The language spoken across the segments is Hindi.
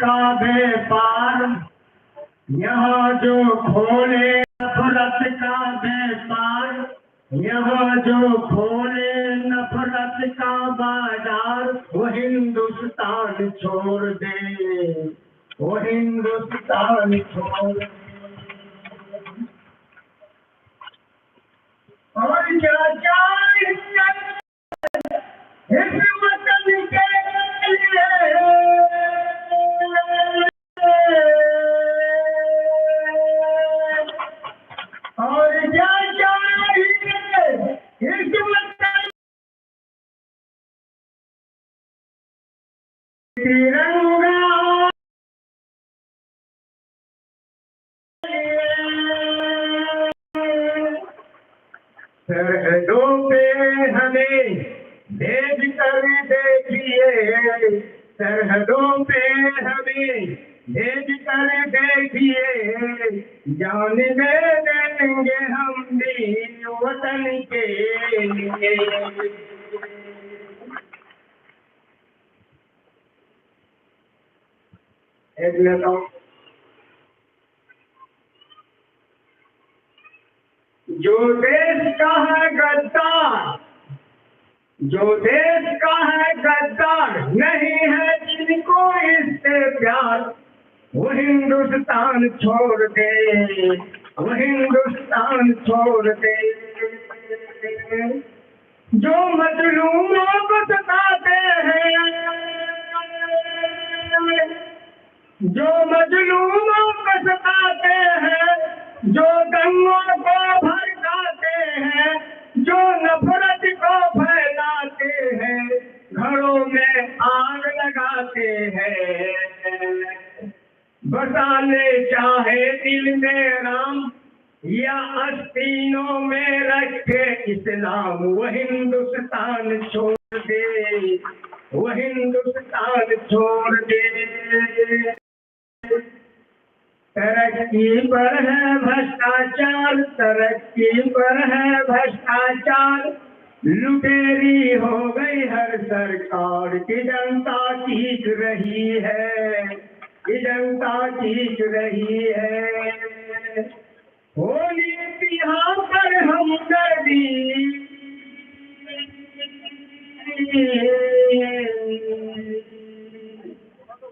का व्यापार, यहाँ जो खोले नफरत का व्यापार, यहाँ जो खोले नफरत का बाजार, वो हिंदुस्तान छोड़ दे, वो हिंदुस्तान छोड़ दे। और क्या चाहिए इस वतन के लिए, और क्या चाहिए इस वतन तिरंगा सरहदों पे हमें भेज कर देखिए, सरहदों पे हमें भेज कर देखिए, जान दे देंगे हम भी वतन के लिए। एक मिनट, जो देश का है गद्दार, जो देश का है गद्दार, नहीं है जिनको इससे प्यार, वो हिंदुस्तान छोड़ दे, वो हिंदुस्तान छोड़ दे। जो मजलूमों को सताते हैं, जो मजलूमों को सताते हैं, जो दंगों को भड़काते हैं, जो नफरत को फैलाते हैं, घरों में आग लगाते हैं, बसाने चाहे दिल में राम या आस्तीनों में रखे इस्लाम, वो हिंदुस्तान छोड़ दे, वो हिंदुस्तान छोड़ दे। तरक्की पर है भ्रष्टाचार, तरक्की पर है भ्रष्टाचार, लुटेरी हो गई हर सरकार, की जनता चीख रही है, की जनता चीख रही है। होली तिहार पर हमदर्दी,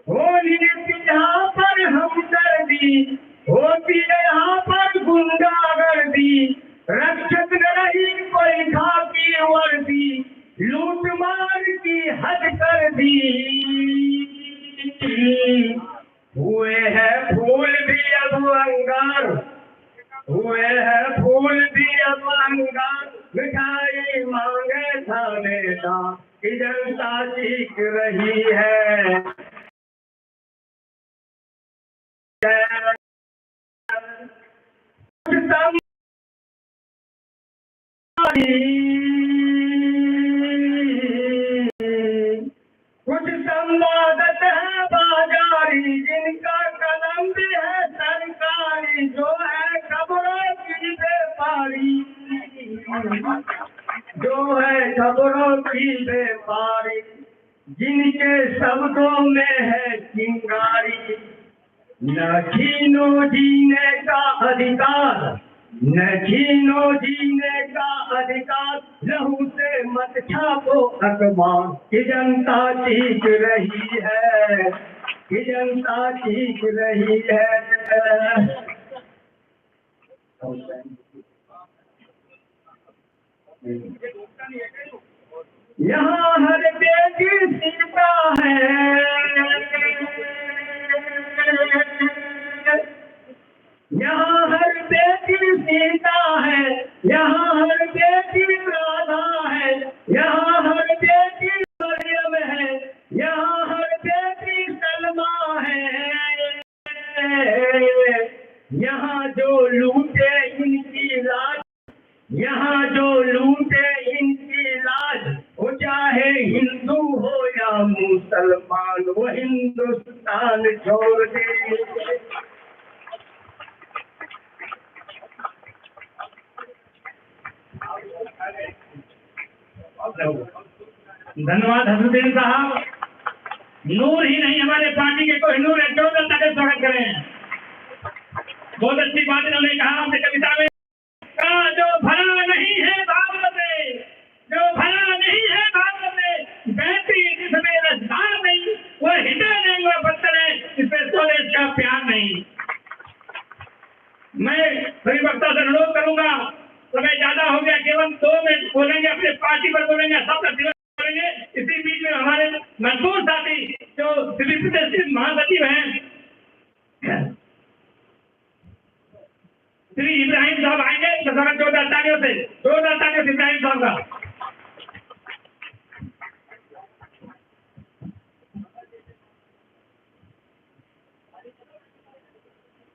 होली तिहार पर हमदर्दी, होती है यहाँ पर गुंडागर्दी, रक्षक न रही कोई खाकी वर्दी, लूट मार की हद कर दी। हुए हैं फूल भी अब अंगार, हुए हैं फूल भी अब अंगार, मिठाई मांगे थानेदार, की जनता चीख रही है। कुछ संवादत है बाजारी, जिनका कलम भी है सरकारी, जो है खबरों की व्यापारी, जो है खबरों की व्यापारी, जिनके शब्दों में है चिंगारी। न छीनो जीने का अधिकार, न छीनो जीने का अधिकार, लहू से मत छापो अखबार, की जनता चीख रही है, की जनता चीख रही है। यहाँ हर बेटी सीता है, यहाँ हर बेटी सीता है, यहाँ हर बेटी राधा है, यहाँ हर बेटी मरियम है, यहाँ हर बेटी सलमा है। यहाँ जो लूटे इनकी लाज, यहाँ जो लूटे इनकी लाज, वो चाहे हिंदू हो या मुसलमान, वो हिंदुस्तान छोड़ दे। धन्यवाद हसनुद्दीन साहब। नूर ही नहीं, हमारे पार्टी के कोई नूर है, 14 तारीख स्वागत करें। बहुत अच्छी बात इन्होंने कहा अपनी कविता में, कहा जो भला नहीं है भारत में, जो भला नहीं है भारत में, बेटी जिसमें रसदार नहीं, वो हिंदे नहीं, वो पत्थर है, इसमें स्वदेश का प्यार नहीं। मैं सभी वक्ता से अनुरोध करूंगा, समय ज्यादा हो गया, केवल 2 मिनट बोलेंगे, अपने पार्टी पर बोलेंगे, सबका जीवन बोलेंगे। इसी बीच में हमारे मजबूर साथी जो दिल्ली प्रदेश के महासचिव हैं श्री इब्राहिम साहब आएंगे, तो जोरदार तालियों से इब्राहिम साहब का।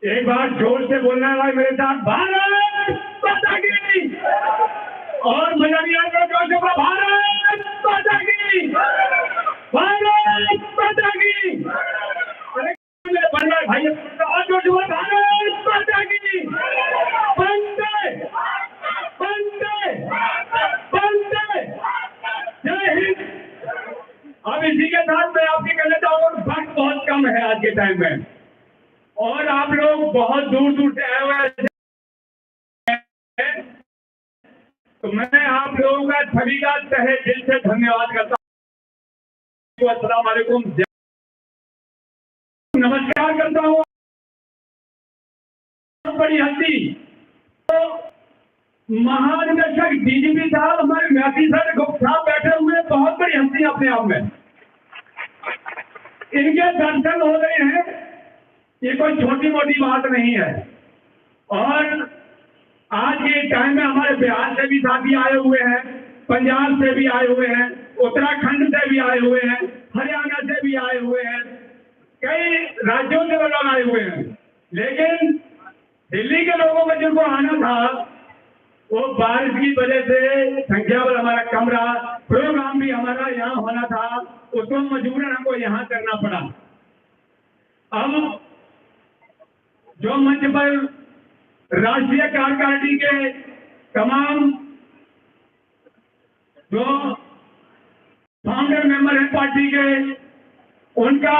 एक बार जोर से बोलना है मेरे साथ, भारत माता की, और मजा नहीं आएगा जोर से, भारत माता की, भारत माता की। अरे बन रहा है भाई, और जोर से बोल, भारत माता की, वंदे वंदे वंदे, जय हिंद। अब इसी के साथ मैं आपके कहना चाहूंगा, वक्त बहुत कम है आज के टाइम में, और आप लोग बहुत दूर दूर से आए हुए हैं, तो मैं आप लोगों का सभी का तहे दिल से धन्यवाद करता हूँ। अस्सलाम वालेकुम, नमस्कार करता हूँ। बड़ी हस्ती तो महानिदेशक डीजीपी साहब, हमारे मैथी सर साहब बैठे हुए, बहुत बड़ी हस्ती अपने आप में, इनके दर्शन हो रहे हैं, ये कोई छोटी मोटी बात नहीं है। और आज के टाइम में हमारे बिहार से भी साथी आए हुए हैं, पंजाब से भी आए हुए हैं, उत्तराखंड से भी आए हुए हैं, हरियाणा से भी आए हुए हैं, कई राज्यों से लोग आए हुए हैं। लेकिन दिल्ली के लोगों को जिनको आना था, वो बारिश की वजह से संख्या बल हमारा कम रहा, प्रोग्राम भी हमारा यहाँ होना था, उसको मजबूरन हमको यहाँ करना पड़ा। अब जो मंच पर राष्ट्रीय कार्यकारिणी के तमाम जो फाउंडर मेंबर हैं पार्टी के, उनका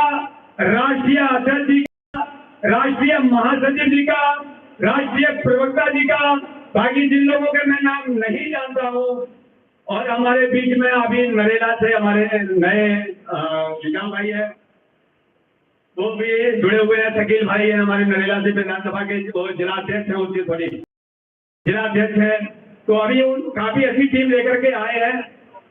राष्ट्रीय अध्यक्ष जी का, राष्ट्रीय महासचिव जी का, राष्ट्रीय प्रवक्ता जी का, बाकी जिन लोगों के मैं नाम नहीं जानता हूँ, और हमारे बीच में अभी नरेला से हमारे नए निजाम भाई है, वो भी जुड़े हुए हैं, शकील भाई है हमारे नरेला से, विधानसभा के जिलाध्यक्ष हैं, उसके थोड़ी जिलाध्यक्ष है। तो अभी उन काफी अच्छी टीम लेकर के आए हैं,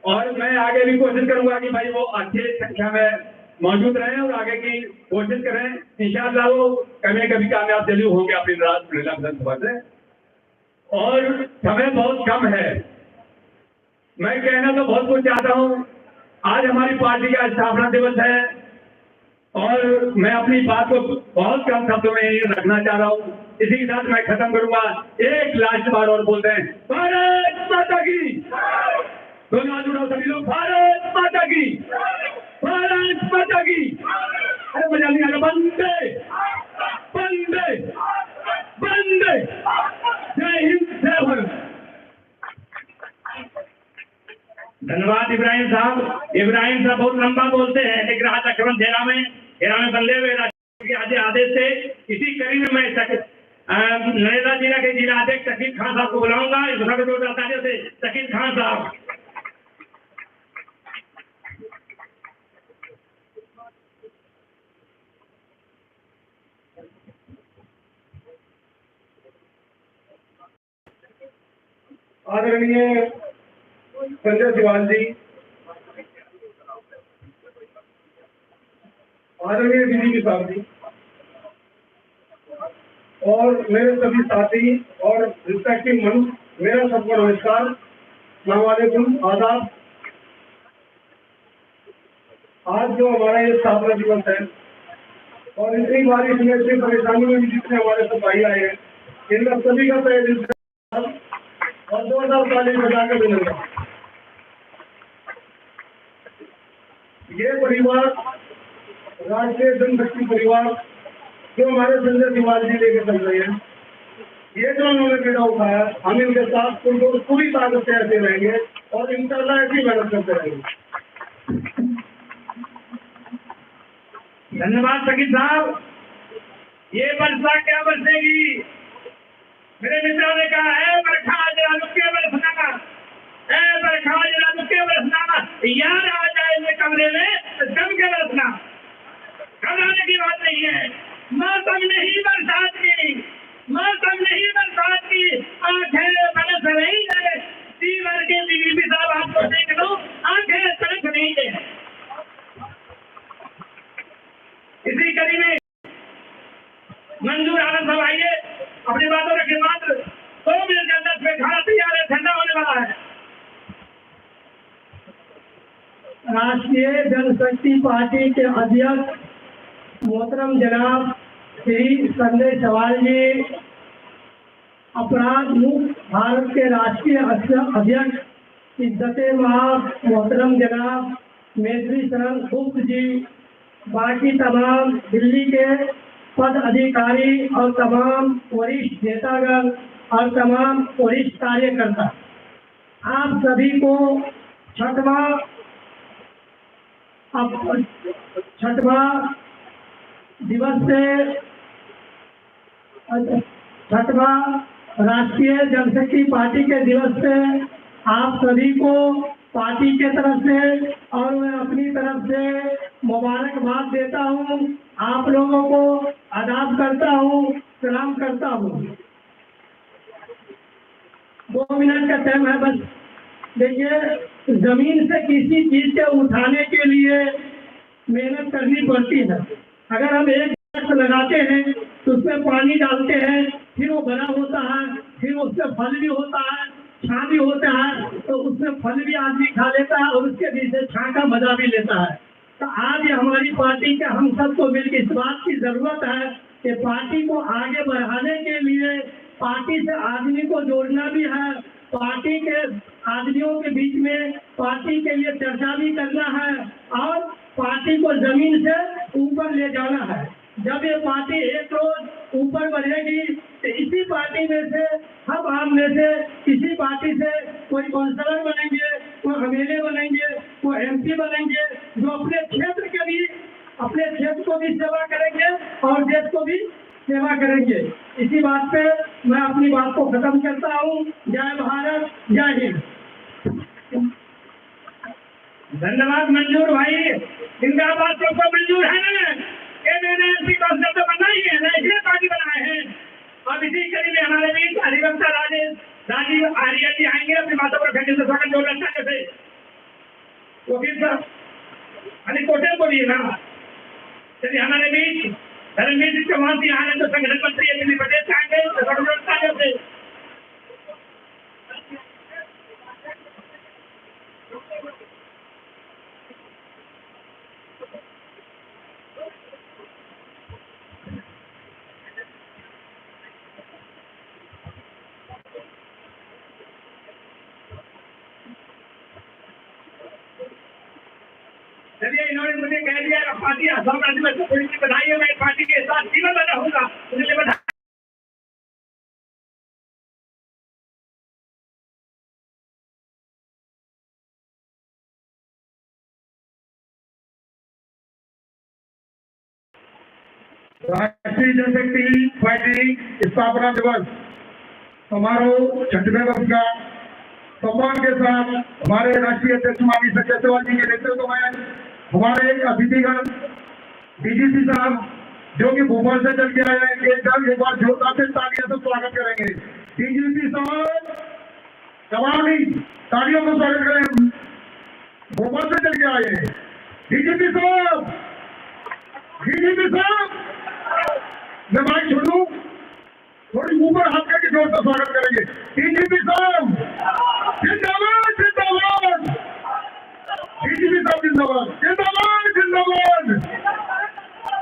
और मैं आगे भी कोशिश करूंगा कि भाई वो अच्छी संख्या में मौजूद रहें और आगे की कोशिश करें। इंशाअल्लाह वो कभी कभी कामयाब जरूर होंगे अपनी विधानसभा से। और समय बहुत कम है, मैं कहना तो बहुत कुछ चाहता हूँ। आज हमारी पार्टी का स्थापना दिवस है, और मैं अपनी बात को बहुत कम शब्दों में रखना चाह रहा हूँ। इसी के साथ मैं खत्म करूंगा। एक लास्ट बार और बोलते हैं, भारत माता की, दोनों हाथ उठाओ सभी लोग, भारत माता की, भारत माता की। अरे मजा नहीं आ रहा, वंदे वंदे वंदे, जय हिंद जय भारत। धन्यवाद इब्राहिम साहब। इब्राहिम साहब बहुत लंबा बोलते हैं, लेकिन आज अक्रम घेरा में बदले हुए राज्य आदेश से इसी कड़ी में मैं नरेला जिला के जिला अध्यक्ष शकील खान साहब को बुलाऊंगा। इस तालियों से शकील खान साहब। आदरणीय संजय सिवाल जी, आदरणीय डीजीपी साहब जी, और मेरे सभी साथी और रिस्पेक्टिव मंच, मेरा सबको नमस्कार, अस्सलाम वालेकुम, आदाब। आज जो हमारा ये स्थापना दिवस है, और इतनी बारिश में, इतनी परेशानी में भी जितने हमारे सिपाही आए हैं, इनका सभी का तहे दिल से और 2000 ताली बजा कर मिलेगा। ये परिवार राष्ट्रीय जनशक्ति परिवार जो हमारे संजय सिवाल जी लेकर चल रहे हैं, ये जो उन्होंने बेड़ा उठाया, हम इनके साथ उनको पूरी ताकत से ऐसे रहेंगे और इंशाल्लाह ऐसी मेहनत करते रहेंगे। धन्यवाद शकील साहब। ये वर्षा क्या बरसेगी? मेरे मित्रों ने कहा है बरखा जरा रुक के बरसना, है बरखा जरा रुक के बरसना, यार आ जाए मेरे कमरे में तो जम के बरसना। घबराने की बात नहीं है, मौसम नहीं बरसात की, मौसम नहीं बरसात की, आंखें बरस रही है। दीवार के डीजीपी साहब आपको देख लो, आंखें तरस रही है। इसी कड़ी में मंजूर आनंद साहब आइए, अपनी बातों रखे मात्र 2 मिनट के अंदर में खाना तैयार है, ठंडा होने वाला है। राष्ट्रीय जनशक्ति पार्टी के अध्यक्ष मोहतरम जनाब श्री संजय सवाल जी, अपराध मुक्त भारत के राष्ट्रीय अध्यक्ष इज्जते महाब मोहतरम जनाब मेत्री शरण गुप्त जी, बाकी तमाम दिल्ली के पद अधिकारी और तमाम वरिष्ठ नेतागण और तमाम वरिष्ठ कार्यकर्ता, आप सभी को छठवां दिवस से छठवां राष्ट्रीय जनशक्ति पार्टी के दिवस से आप सभी को पार्टी के तरफ से और मैं अपनी तरफ से मुबारकबाद देता हूं। आप लोगों को आदाब करता हूं, सलाम करता हूं। 2 मिनट का टाइम है बस। देखिए, जमीन से किसी चीज के उठाने के लिए मेहनत करनी पड़ती है। अगर हम एक दरख्त लगाते हैं तो उसमें पानी डालते हैं, फिर वो बड़ा होता है, फिर उससे फल भी होता है, छां भी होता है, तो उसमें फल भी आदमी खा लेता है और उसके पीछे छां का मजा भी लेता है। तो आज हमारी पार्टी के हम सबको मिलकर इस बात की जरूरत है कि पार्टी को आगे बढ़ाने के लिए पार्टी से आदमी को जोड़ना भी है, पार्टी के आदमियों के बीच में पार्टी के लिए चर्चा भी करना है और पार्टी को जमीन से ऊपर ले जाना है। जब ये पार्टी एक रोज ऊपर बढ़ेगी तो इसी पार्टी में से हम आम में से किसी पार्टी से कोई काउंसलर बनेंगे, कोई एमएलए बनेंगे, कोई एमपी बनेंगे, जो अपने क्षेत्र को भी सेवा करेंगे और देश को भी सेवा करेंगे। इसी बात पे मैं अपनी बात को खत्म करता हूँ। जय भारत, जय हिंद। धन्यवाद मंजूर भाई, इनका बात सबको मंजूर है ना? ये मैंने एमपी काउंसिल तो बना ही है ना, इसलिए पार्टी बनाए हैं। अब इसी कड़ी में हमारे बीच अधिवक्ता राजीव आर्य जी आएंगे, अपनी बातों पर खंडित से स्वागत जोड़ रखा जैसे वकील साहब अनिल कोटे को भी ना। चलिए हमारे बीच धर्मवीर सिंह चौहान जी आए तो संगठन मंत्री है दिल्ली प्रदेश से आएंगे, तो स्वागत जोड़ता है जैसे। चलिए, इन्होंने मुझे कह दिया पार्टी असम राज्य में थोड़ी सी बधाई है, मैं पार्टी के साथ जीवन बना होगा, मुझे बधाई। राष्ट्रीय जनशक्ति पार्टी स्थापना दिवस समारोह 6वें वर्ष का सम्मान के साथ हमारे राष्ट्रीय अध्यक्ष माननीय संजय सवाल जी के नेतृत्व में हमारे अतिथिगण डीजीपी साहब जो कि भोपाल से चल के आए हैं, एक बार जोरदार से तालियों से स्वागत करेंगे। डीजीपी साहब कमानी तालियों से स्वागत करें, भोपाल से चल के आए हैं डीजीपी साहब। मैं बाइक छोड़ू, थोड़ी ऊपर हाथ करके जोर से स्वागत करेंगे। डीजीपी साहब जिंदाबाद, जिंदाबाद। डीजीपी साहब जिंदाबाद, जिंदाबाद, जिंदाबाद।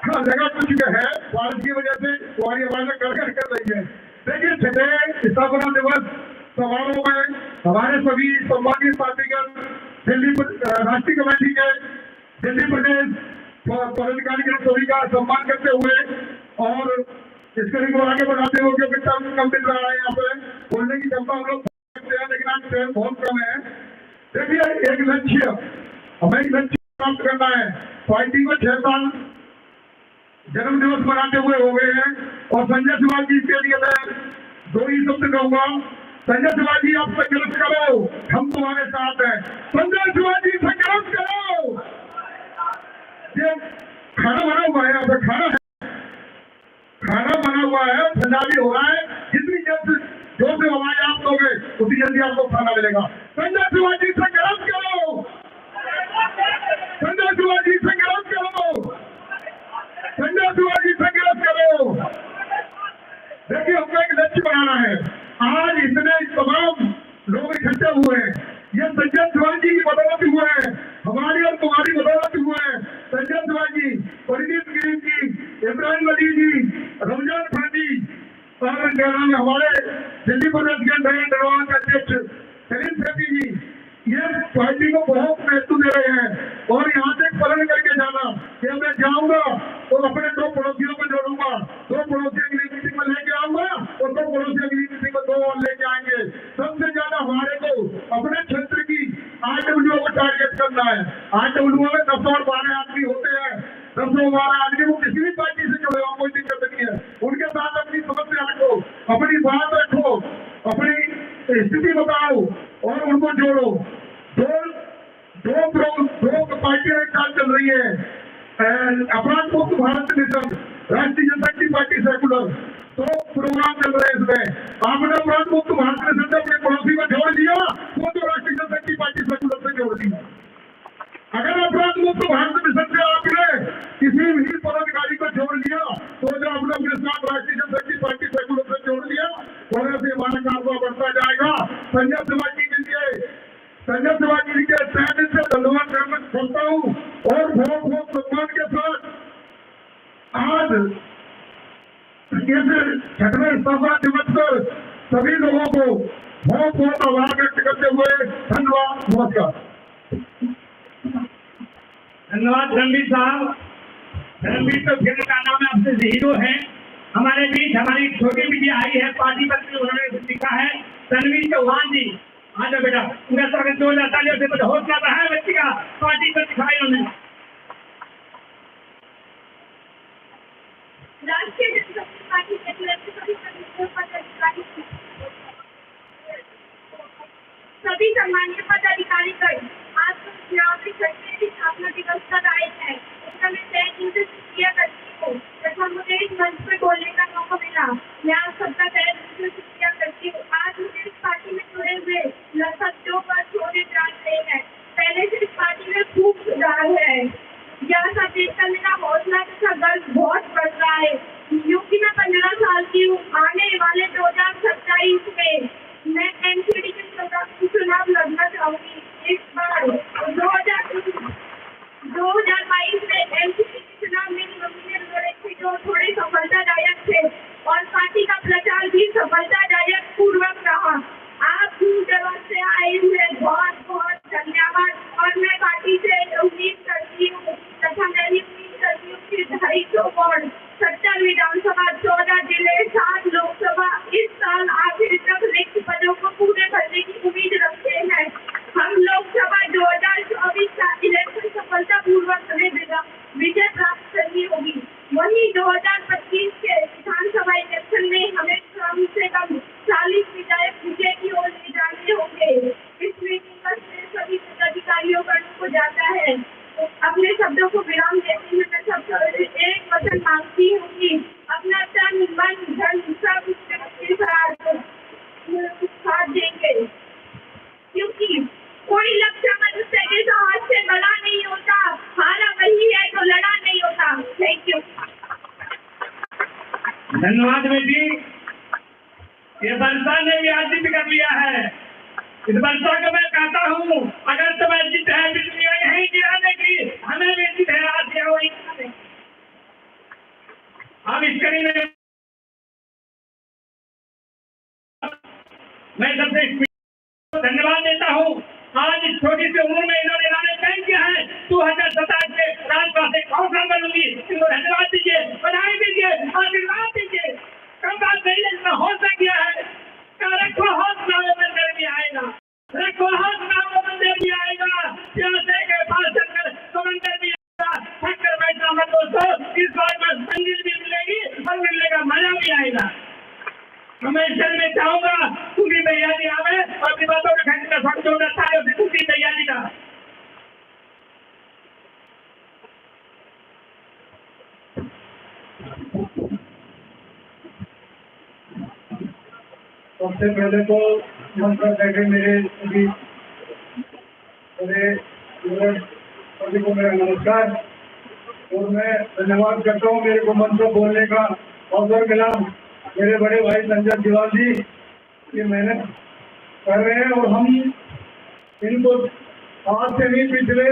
हाँ, जगह कुछ है बारिश की वजह से तुम्हारी आवाजें कर रही है। देखिए, 6वें स्थापना दिवस समारोह में हमारे सभी सम्मानित पार्टीगण दिल्ली राष्ट्रीय कमेटी के दिल्ली प्रदेश पदाधिकारी के सभी का सम्मान करते हुए और इस कड़ी को आगे बढ़ाते हुए, क्योंकि टाइम कम मिल रहा है, यहाँ पे बोलने की क्षमता हम लोग सकते हैं लेकिन आज टाइम बहुत कम है। देखिए, एक लक्ष्य हमें लक्ष्य प्राप्त करना है। पार्टी को 6 साल जन्म दिवस मनाते हुए हो गए हैं। और संजय शिवाजी के लिए मैं 2 ही शब्द कहूंगा। संजय शिवाजी आप संघर्ष करो, हम तुम्हारे साथ हैं। संजय शिवाजी संघर्ष करो। ये खाना बना हुआ है, यहाँ पे खाना बना हुआ है, ठंडा भी हो रहा है। जितनी जल्द जोर से आवाज आप दोगे उतनी जल्दी आपको खाना मिलेगा। संजय शिवाजी संघर्ष करो, संजय शिवाजी संघर्ष करो, संजय शिवाजी संघर्ष करो। देखिए हमको एक लक्ष्य बनाना है। आज इतने तमाम लोग इकट्ठे हुए हैं, ये संजय शिवाजी की बदौलत हुए हैं, हमारी और तुम्हारी बदौलत हुए हैं। संजय शिवाजी, परिणीत गिरी जी, इब्राहिम अली जी, रमजान फादी और क्या नाम है हमारे दिल्ली प्रदेश के निर्वाहक अध्यक्ष सलीम सेठी जी, ये पार्टी को बहुत महत्व दे रहे हैं। और यहाँ से पालन करके जाना कि मैं जाऊंगा तो अपने 2 पड़ोसियों को जोड़ूंगा, 2 पड़ोसी अगली मीटिंग में लेके आऊंगा और 2 पड़ोसी अगली मीटिंग में 2 और लेके आएंगे। सबसे ज्यादा हमारे को अपने क्षेत्र की RWO को टारगेट करना है। RWO में 10 और 12 आदमी होते हैं। 10 और 12 आदमी को किसी भी पार्टी से जुड़े हो, कोई दिक्कत नहीं है। उनके साथ अपनी समस्या रखो, अपनी बात रखो, अपनी स्थिति बताओ और उनको जोड़ो। दो पार्टियां एक साथ चल रही है, अपराध मुक्त भारत मिशन, राष्ट्रीय जनशक्ति पार्टी सेकुलर, 2 प्रोग्राम चल रहे हैं इसमें। आपने अपराध मुक्त भारत मिशन से अपने पड़ोसी को जोड़ दिया, वो तो राष्ट्रीय जनशक्ति पार्टी सेकुलर से जोड़ दिया। अगर अपराध मुक्त भारत मिशन से आपने किसी भी पदाधिकारी को जोड़ लिया तो जो आप लोग के साथ राष्ट्रीय जनशक्ति पार्टी सेकुलर से जोड़ लिया, वहां से हमारा कारवा बढ़ता जाएगा। संजय शिवाजी के लिए, संजय शिवाजी के तहत से धन्यवाद करता हूँ और बहुत सम्मान के साथ आज इस 6वें स्थापना दिवस पर सभी लोगों को बहुत आभार व्यक्त करते हुए धन्यवाद, नमस्कार। धन्यवाद रणवीर साहब। रणवीर तो फिल्म का नाम है, आपसे हीरो है। हमारे बीच हमारी छोटी बिटिया आई है, पार्टी पर उन्होंने लिखा है रणवीर चौहान जी। आ जाओ बेटा, उनका स्वागत 2000 तालियों से बड़ा हौसला बढ़ाया बच्ची का, पार्टी पर दिखाई उन्होंने। राष्ट्रीय जनशक्ति पार्टी सेकुलर के सभी सम्मानीय पदाधिकारीगण, आज चुनावी क्षेत्र की स्थापना दिवस का दायित्व है। इसका मैं तय दिल से शुक्रिया करती हूँ तथा मुझे इस मंच पर बोलने का मौका मिला। मैं आप सबका तय दिल से शुक्रिया करती हूँ। आज मुझे इस पार्टी में जुड़े हुए लगभग 2 वर्ष होने जा रहे हैं। पहले से इस पार्टी में खूब सुधार है। यह सब देखकर मेरा हौसला तथा गर्व बहुत बढ़ रहा है। क्योंकि मैं 15 साल की हूँ। आने वाले 2027 में मैं MCD के चुनाव लड़ना चाहूंगी। इस बार 2022 में MCD के चुनाव मेरी मम्मी ने लड़े थे, जो थोड़े सफलतादायक थे और पार्टी का प्रचार भी सफलतादायक पूर्वक रहा। आप दूर दराज से आए हुए बहुत धन्यवाद। और मैं पार्टी से उम्मीद करती हूँ तथा मैं भी उम्मीद करती हूँ कि 250 वार्ड, 70 विधानसभा, 14 जिले, 7 लोकसभा इस साल आखिर तक रिक्त पदों को पूरे करने की उम्मीद रखते हैं। हम लोकसभा 2024 का इलेक्शन सफलतापूर्वक विजय प्राप्त करनी होगी। वहीं 2025 के विधानसभा इलेक्शन में हमें कम से कम 40 विधायक विजय की ओर ले जाने होंगे। इस मीटिंग का सभी पदाधिकारियों को जाता है। अपने शब्दों को विराम देते हुए मैं सबसे एक वचन मांगती हूँ कि अपना तन, मन, धन सब के साथ देंगे, क्योंकि कोई लक्ष्य मनुष्य के साहस से बड़ा नहीं होता। हारा वही है तो लड़ा नहीं होता। Thank you. धन्यवाद बेटी। ये वर्षा ने भी आज जिद कर लिया है। इस वर्षा को मैं कहता हूँ, अगर तुम्हें जिद है बिजलियां यहीं गिराने की, हमें भी जिद है आज यहाँ वहीं गिराने की। अब इस कड़ी में मैं सबसे धन्यवाद देता हूँ। आज इस छोटी सी उम्र में इन्होंने नारे तय किया है। 2027 में राजपाल से काउंसिलर बनूंगी। इनको धन्यवाद दीजिए, बधाई दीजिए, आशीर्वाद दीजिए। कम बात नहीं है, इतना हौसला किया है। रखो हौसला, वो मंदिर भी आएगा। रखो हौसला, वो मंदिर भी आएगा। प्यासे के पास चलकर तो मंदिर भी आएगा। थक कर बैठना मत दोस्तों, इस बार बस मंजिल भी मिलेगी और मिलने का मजा भी आएगा। मैं चल में चाहूंगा पूरी तैयारी आवे और अपनी बातों के खंड में जोड़ा तालियों से पूरी तैयारी का। सबसे पहले तो मंत्र बैठे मेरे सभी सभी को मेरा नमस्कार और मैं धन्यवाद करता हूँ मेरे को मंत्र बोलने का अवसर मिला। मेरे बड़े भाई संजय दीवाल जी ये मेहनत कर रहे हैं और हम इनको आज से नहीं पिछले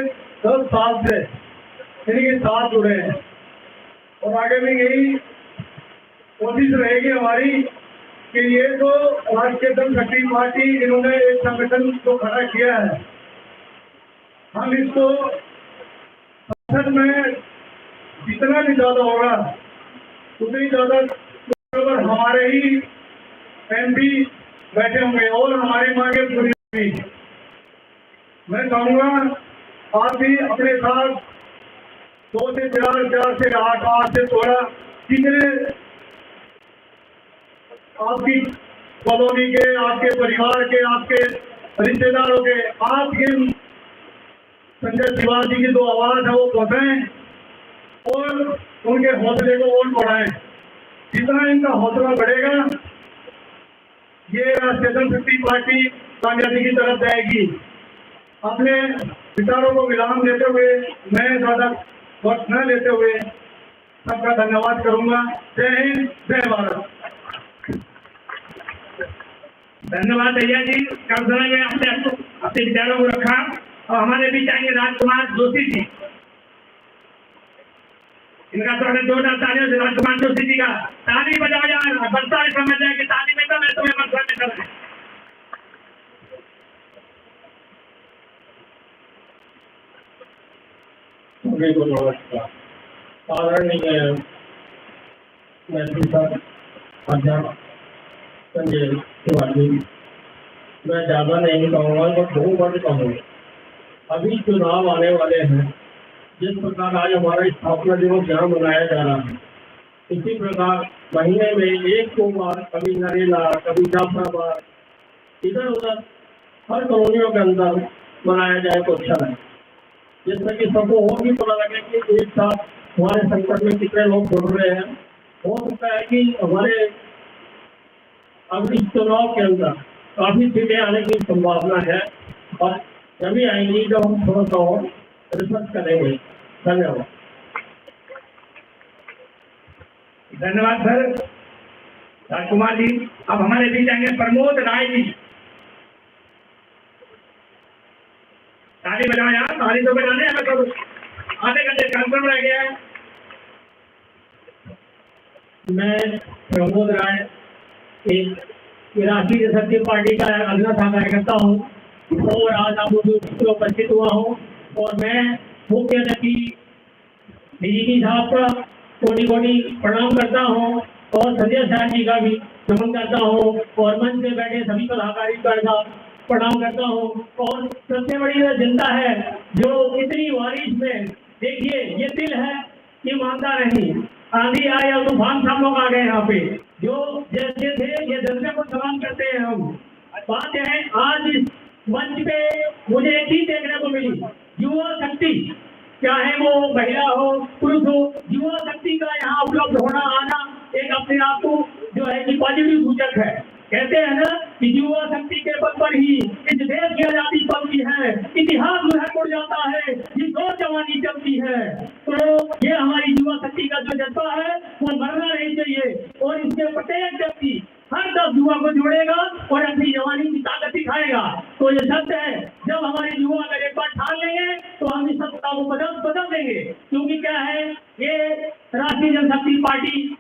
10 साल से इनके साथ जुड़े हैं और आगे भी यही कोशिश रहेगी हमारी कि ये जो राष्ट्रीय जनशक्ति पार्टी इन्होंने एक संगठन को खड़ा किया है, हम इसको संसद में जितना भी ज्यादा होगा उतनी ज्यादा हमारे ही MP बैठे होंगे और हमारी मांगे पूरी होंगी। मैं कहूँगा आप भी अपने साथ 2 से 4, 4 से 8, 8 से 16 जितने आपकी कॉलोनी के, आपके परिवार के, आपके रिश्तेदारों के, आपके संजय दीवाल जी की जो आवाज है वो पहुंचाएं और उनके हौसले को और बढ़ाएं। जितना इनका हौसला बढ़ेगा ये राष्ट्रीय जनशक्ति पार्टी कामयाबी की तरफ जाएगी। अपने विचारों को विराम देते हुए मैं ज्यादा वक्त न लेते हुए सबका धन्यवाद करूंगा। जय हिंद, जय भारत। धन्यवाद भैया जी, कम समय में अपने विचारों को रखा। और हमारे बीच आएंगे राजकुमार जोशी जी, इनका स्वागत जोरदार तालियों से। राजकुमार जोशी जी का ताली बजाओ यार, बरसा समझ जाए कि ताली में तो मैं तुम्हें बरसा में कर आदरणीय संजय तिवारी, मैं ज्यादा नहीं कहूँगा तो 2 वर्ड कहूँगा। अभी चुनाव आने वाले हैं। जिस प्रकार आज हमारा स्थापना दिवस यहाँ मनाया जा रहा है, इसी प्रकार महीने में 1-2 बार कभी नरेला, कभी जाफराबाद, इधर उधर हर कॉलोनियों के अंदर मनाया जाए तो अच्छा है, जिससे कि सबको और भी पता लगे कि एक साथ हमारे संकट में कितने लोग जुड़ रहे हैं। हो सकता है कि हमारे अब इस चुनाव के अंदर काफी सीटें आने की संभावना है और जब आएंगी जब हम थोड़ा सा और रिसर्च करेंगे। धन्यवाद। धन्यवाद सर राजकुमार जी। अब हमारे बीच आएंगे प्रमोद राय जी। ताली बजाओ यार, ताली तो बजाने हमें तो आधे घंटे कंफर्म रह गया है। मैं प्रमोद राय एक राष्ट्रीय जनशक्ति पार्टी का अगला कार्यकर्ता हूँ और आज आप उपस्थित हुआ हूँ और मैं मुख्य अतिथि डीजीपी साहब का कोटि प्रणाम करता हूँ और संजय शाह जी का भी नमन करता हूँ और मंच में बैठे सभी पदाधिकारी का प्रणाम करता हूँ। और सबसे बड़ी जनता है जो इतनी बारिश में, देखिए ये दिल है कि मानता नहीं, आंधी आए और तूफान सब लोग आ गए यहाँ पे, जो जैसे थे ये जज्बे को सलाम करते हैं हम। बात है आज इस मंच पे मुझे एक ही देखने को मिली, युवा शक्ति, चाहे वो महिला हो पुरुष हो, युवा शक्ति का यहाँ उपलब्ध होना आना एक अपने आप को जो है कि पॉजिटिव सूचक है। कहते हैं ना कि युवा शक्ति के बल पर ही इस देश की आजादी पलती है, इतिहास मुड़ जाता है, जिस और जवानी चलती है। तो ये हमारी युवा शक्ति का जो जज्बा है वो मरना नहीं चाहिए और इसके प्रत्येक व्यक्ति हर 10 युवा को जोड़ेगा और अपनी जवानी की ताकत दिखाएगा। तो ये सत्य है, जब हमारे युवा अगर एक बार ठान लेंगे तो हम इस सत्ता को बदल देंगे। क्योंकि क्या है, ये राष्ट्रीय जनशक्ति पार्टी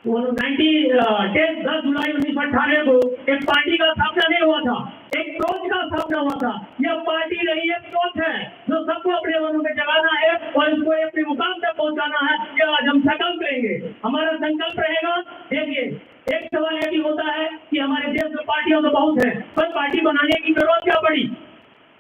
10 जुलाई 1998 को एक पार्टी का स्थापना नहीं हुआ था, एक सोच का स्थापना हुआ था। यह पार्टी नहीं, एक सोच है जो सबको अपने मनों में जगाना है और इसको अपने मुकाम तक पहुंचाना है। यह आज हम संकल्प लेंगे, हमारा संकल्प रहेगा। देखिए एक सवाल यह भी होता है कि हमारे देश में पार्टियां तो बहुत है, पर पार्टी बनाने की जरूरत क्या पड़ी?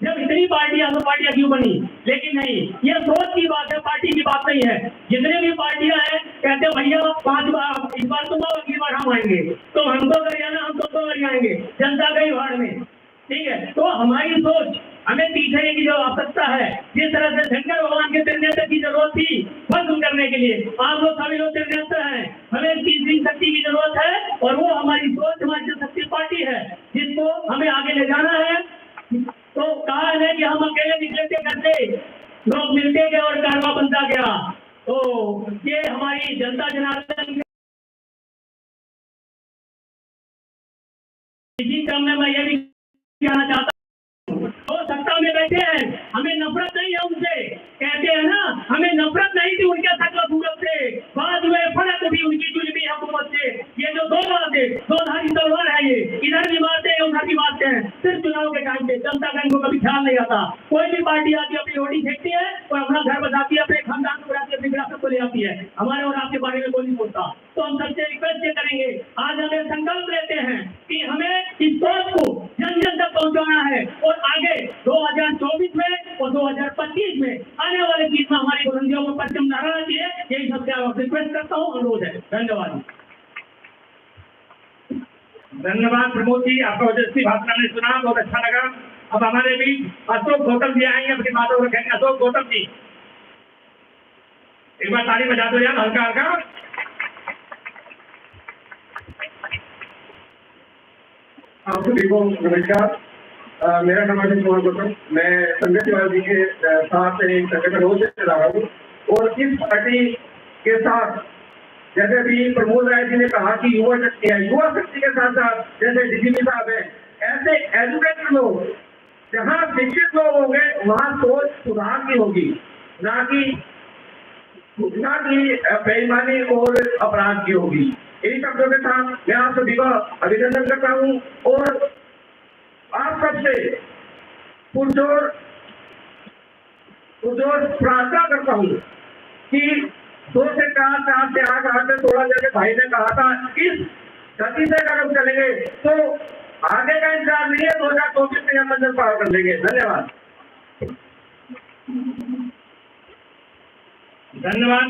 जब इतनी पार्टियां तो पार्टियां क्यों बनी? लेकिन नहीं, यह सोच की बात है, पार्टी की बात नहीं है। जितने भी पार्टियां हैं कहते हैं भैया 5 बार इस बार तुम आओ, अगली बार हम आएंगे, तो हमको कर जाना, हम तुमको कर जाएंगे, जनता गई भाड़ में। ठीक है, तो हमारी सोच हमें तीसरे की जो आवश्यकता है, जिस तरह से शंकर भगवान के त्रिनेत्र की जरूरत थी भस्म करने के लिए, आप लोग सभी लोग त्रिनेत्र हैं, हमें तीसरी शक्ति की जरूरत है, और वो हमारी सोच हमारी जो शक्ति पार्टी है जिसको हमें आगे ले जाना है। तो कहा है कि हम अकेले निकले थे घर से, लोग मिलते गए और कारवा बनता गया। तो ये हमारी जनता जनार्दन इसी क्रम में मैं ये भी कहना चाहता हूँ, तो सत्ता में बैठे हैं, हमें नफरत नहीं है उनसे, कहते हैं ना हमें नफरत नहीं थी उनके शक्ल सूरत से, बाद में फर्क थी उनकी जुल्मी हुकूमत से। ये जो दो बात है, दो धारी तलवार है, ये इधर भी मारते हैं उधर भी मारते हैं। सिर्फ चुनाव के टाइम पे जनता का इनको कभी ख्याल नहीं आता। कोई भी पार्टी आती है अपनी रोटी फेंकती है और अपना घर बचाती है, अपने खानदान को बनाती है, अपनी विरासत को ले आती है, हमारे और आपके बारे में कोई नहीं सोचता। तो हम सबसे रिक्वेस्ट ये करेंगे, आज हमें संकल्प लेते हैं कि हमें इस सोच को जन जन तक पहुंचाना है, और आगे 2024 में और 2025 में आने वाले चीज में हमारी बुलंदियों को परचम लहराना चाहिए। यही सबसे आप रिक्वेस्ट करता हूँ, अनुरोध है। धन्यवाद। धन्यवाद प्रमोद जी, आपका ओजस्वी भाषण हमने सुना, बहुत अच्छा लगा। अब हमारे बीच अशोक गौतम जी आएंगे, अपनी बातों को रखेंगे। अशोक गौतम जी, एक बार ताली बजा दो यार, हल्का हल्का। आप सभी को नमस्कार। मेरा नाम अशोक कुमार गौतम, मैं संजय तिवारी जी के साथ एक संगठन रोज से चला रहा हूँ, और इस पार्टी के साथ जैसे भी प्रमोद राय जी ने कहा कि युवा शक्ति है, युवा शक्ति के साथ साथ जैसे डीजीपी साहब है, ऐसे एजुकेटेड लोग, जहाँ शिक्षित लोग होंगे वहाँ सोच सुधार की होगी, ना कि बेईमानी और अपराध की होगी। इन शब्दों के साथ मैं आप सभी का अभिनंदन करता हूँ, और आप सबसे पुरजोर प्रार्थना करता हूँ कि 2 से 4, 4 से 8, 8 से 16 जैसे भाई ने कहा था, इस गति से अगर हम चलेंगे तो आगे का इंतजार नहीं है, 2024 में हम मंजिल पार कर लेंगे। धन्यवाद। धन्यवाद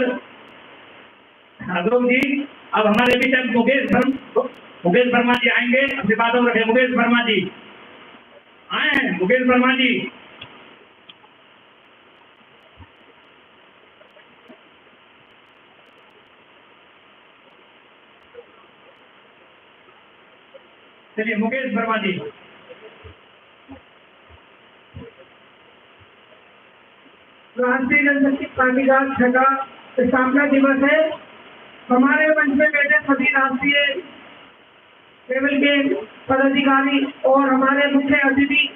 अशोक जी। अब हमारे बीच अब मुकेश वर्मा जी आएंगे, अपनी बातों को रखें। मुकेश वर्मा जी आए हैं, मुकेश वर्मा जी। चलिए मुकेश वर्मा जी। राष्ट्रीय जनशक्ति पार्टी का 6वां स्थापना दिवस है। हमारे मंच में बैठे सभी राष्ट्रीय लेवल के पदाधिकारी और हमारे मुख्य अतिथि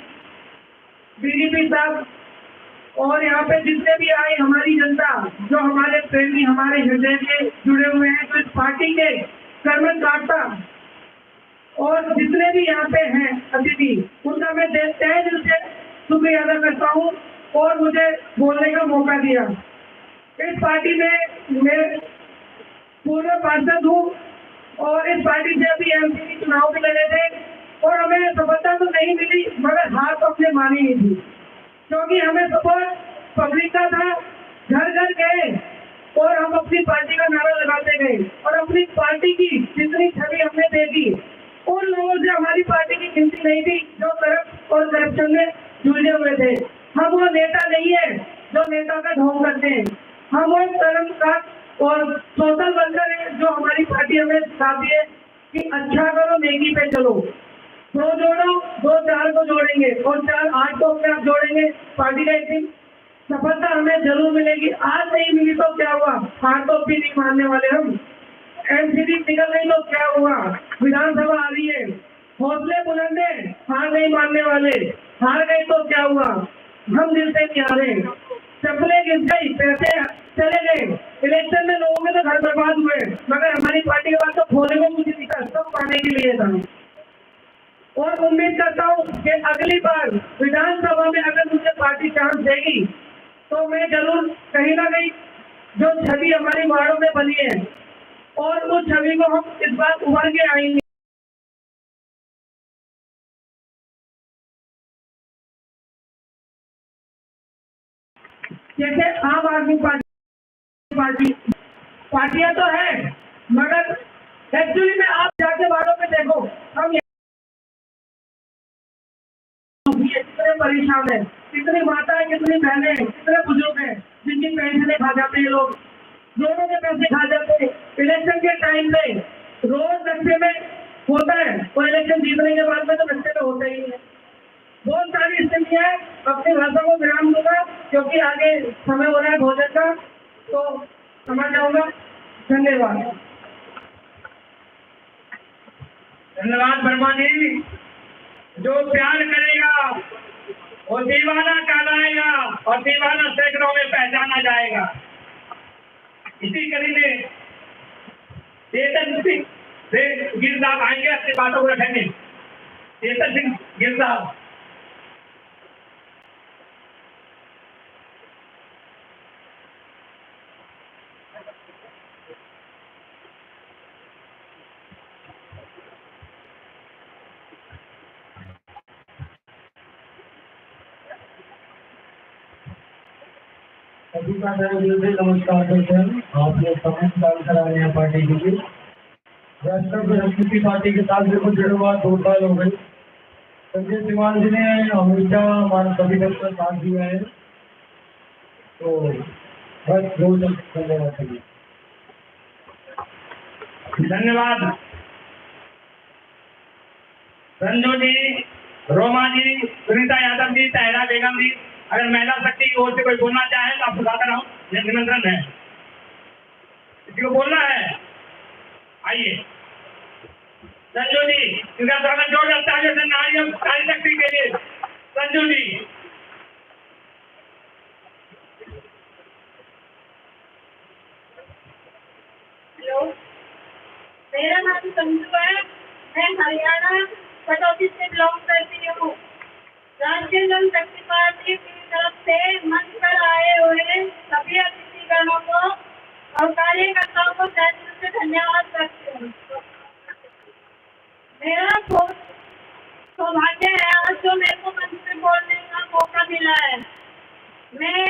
डीजीपी साहब, और यहाँ पे जितने भी आए हमारी जनता, जो हमारे प्रेमी हमारे हृदय के जुड़े हुए हैं, तो इस पार्टी के कर्मकर्ता और जितने भी यहाँ पे हैं अतिथि, उनका मैं तहे दिल से शुक्रिया अदा करता हूँ और मुझे बोलने का मौका दिया। इस पार्टी में मैं पूर्व पार्षद हूँ, और इस पार्टी से अभी एमपी चुनाव भी लगे थे, और हमें सफलता तो नहीं मिली, मगर हार तो अपने मानी नहीं थी, क्योंकि हमें सपोर्ट पब्लिक का था। घर घर गए और हम अपनी पार्टी का नारा लगाते गए, और अपनी पार्टी की जितनी छवि हमने देखी, उन लोगों से हमारी पार्टी की गिनती नहीं थी जो करप्ट और करप्शन में जुड़े हुए थे। हम वो नेता नहीं है जो नेता का ढोंग करते हैं, हम वो कर्मकार और सोशल वर्कर है जो हमारी पार्टी हमें सिखाती है कि अच्छा करो, नेकी पे चलो, 2 जोड़ो, 2 4 को जोड़ेंगे और 4 8 को अपने आप जोड़ेंगे। पार्टी का एक दिन सफलता हमें जरूर मिलेगी। आज नहीं मिली तो क्या हुआ, हार तो भी नहीं मानने वाले हम। एमसीडी निकल गई तो क्या हुआ, विधानसभा आ रही है, हौसले बुलंद है, हार नहीं मानने वाले। हार गए तो क्या हुआ, हम दिल से नहीं हारे। चप्पलें गिर गई, पैसे चले गए, इलेक्शन में लोगों के तो घर बर्बाद हुए, मगर हमारी पार्टी के पास तो खोने को कुछ नहीं था, सब पाने के लिए था। और उम्मीद करता हूँ कि अगली बार विधानसभा में अगर मुझे पार्टी चांस देगी तो मैं जरूर कहीं ना कहीं जो छवि हमारी वार्डों में बनी है, और उस छवि को हम इस बार उभर के आएंगे। जैसे आम आदमी पार्टी पार्टियां तो है, मगर एक्चुअली में आप जाके वालों में देखो, हम कितने परेशान है, कितनी माताएं, कितनी बहनें, कितने बुजुर्ग हैं जिनकी पेंशनें खा जाते हैं, लोग दोनों के पैसे खा जाते हैं। इलेक्शन के टाइम पे रोज नक्शे में होता है, और इलेक्शन जीतने के बाद में तो नक्शे में होता ही है। बहुत सारी स्थितियां है। अपनी भाषा को विराम दूंगा क्योंकि आगे समय हो रहा है भोजन का, तो समझ जाऊंगा। धन्यवाद। धन्यवाद वर्मा जी। जो प्यार करेगा वो दीवाना कहलाएगा और दीवाना सैकड़ों में पहचाना जाएगा। इसी कड़ी में चेतन सिंह गिर साहब आएंगे, अपनी बातों को रखेंगे। चेतन सिंह गिर साहब। सभी का नमस्कार करते हैं। आपने समय काम करा रहे हैं पार्टी के लिए। राष्ट्रीय पार्टी के साथ भी कुछ देर बाद 2 साल हो गए। संजय सिवाल जी ने हमेशा हमारे सभी लोग का साथ दिया है, तो बस 2 धन्यवाद चाहिए। धन्यवाद संजू जी, रोमा जी, सुनीता यादव जी, ताहिरा बेगम जी। अगर महिला शक्ति की ओर से कोई बोलना चाहे तो आप बुलाता रहो, यह निमंत्रण है। किसी को बोलना है, आइए। संजू जी, इनका स्वागत जोरदार तालियों से नारी शक्ति के लिए। संजू जी। हेलो, मेरा नाम संजू है। मैं हरियाणा कटौती से बिलोंग करती हूँ। राष्ट्रीय जनशक्ति पार्टी की तरफ से मंच पर आए हुए सभी अतिथिगणों को और कार्यकर्ताओं को तहे दिल से धन्यवाद करती हूँ। मेरा सौभाग्य है आज जो मेरे को मंच पे बोलने का मौका मिला है। मैं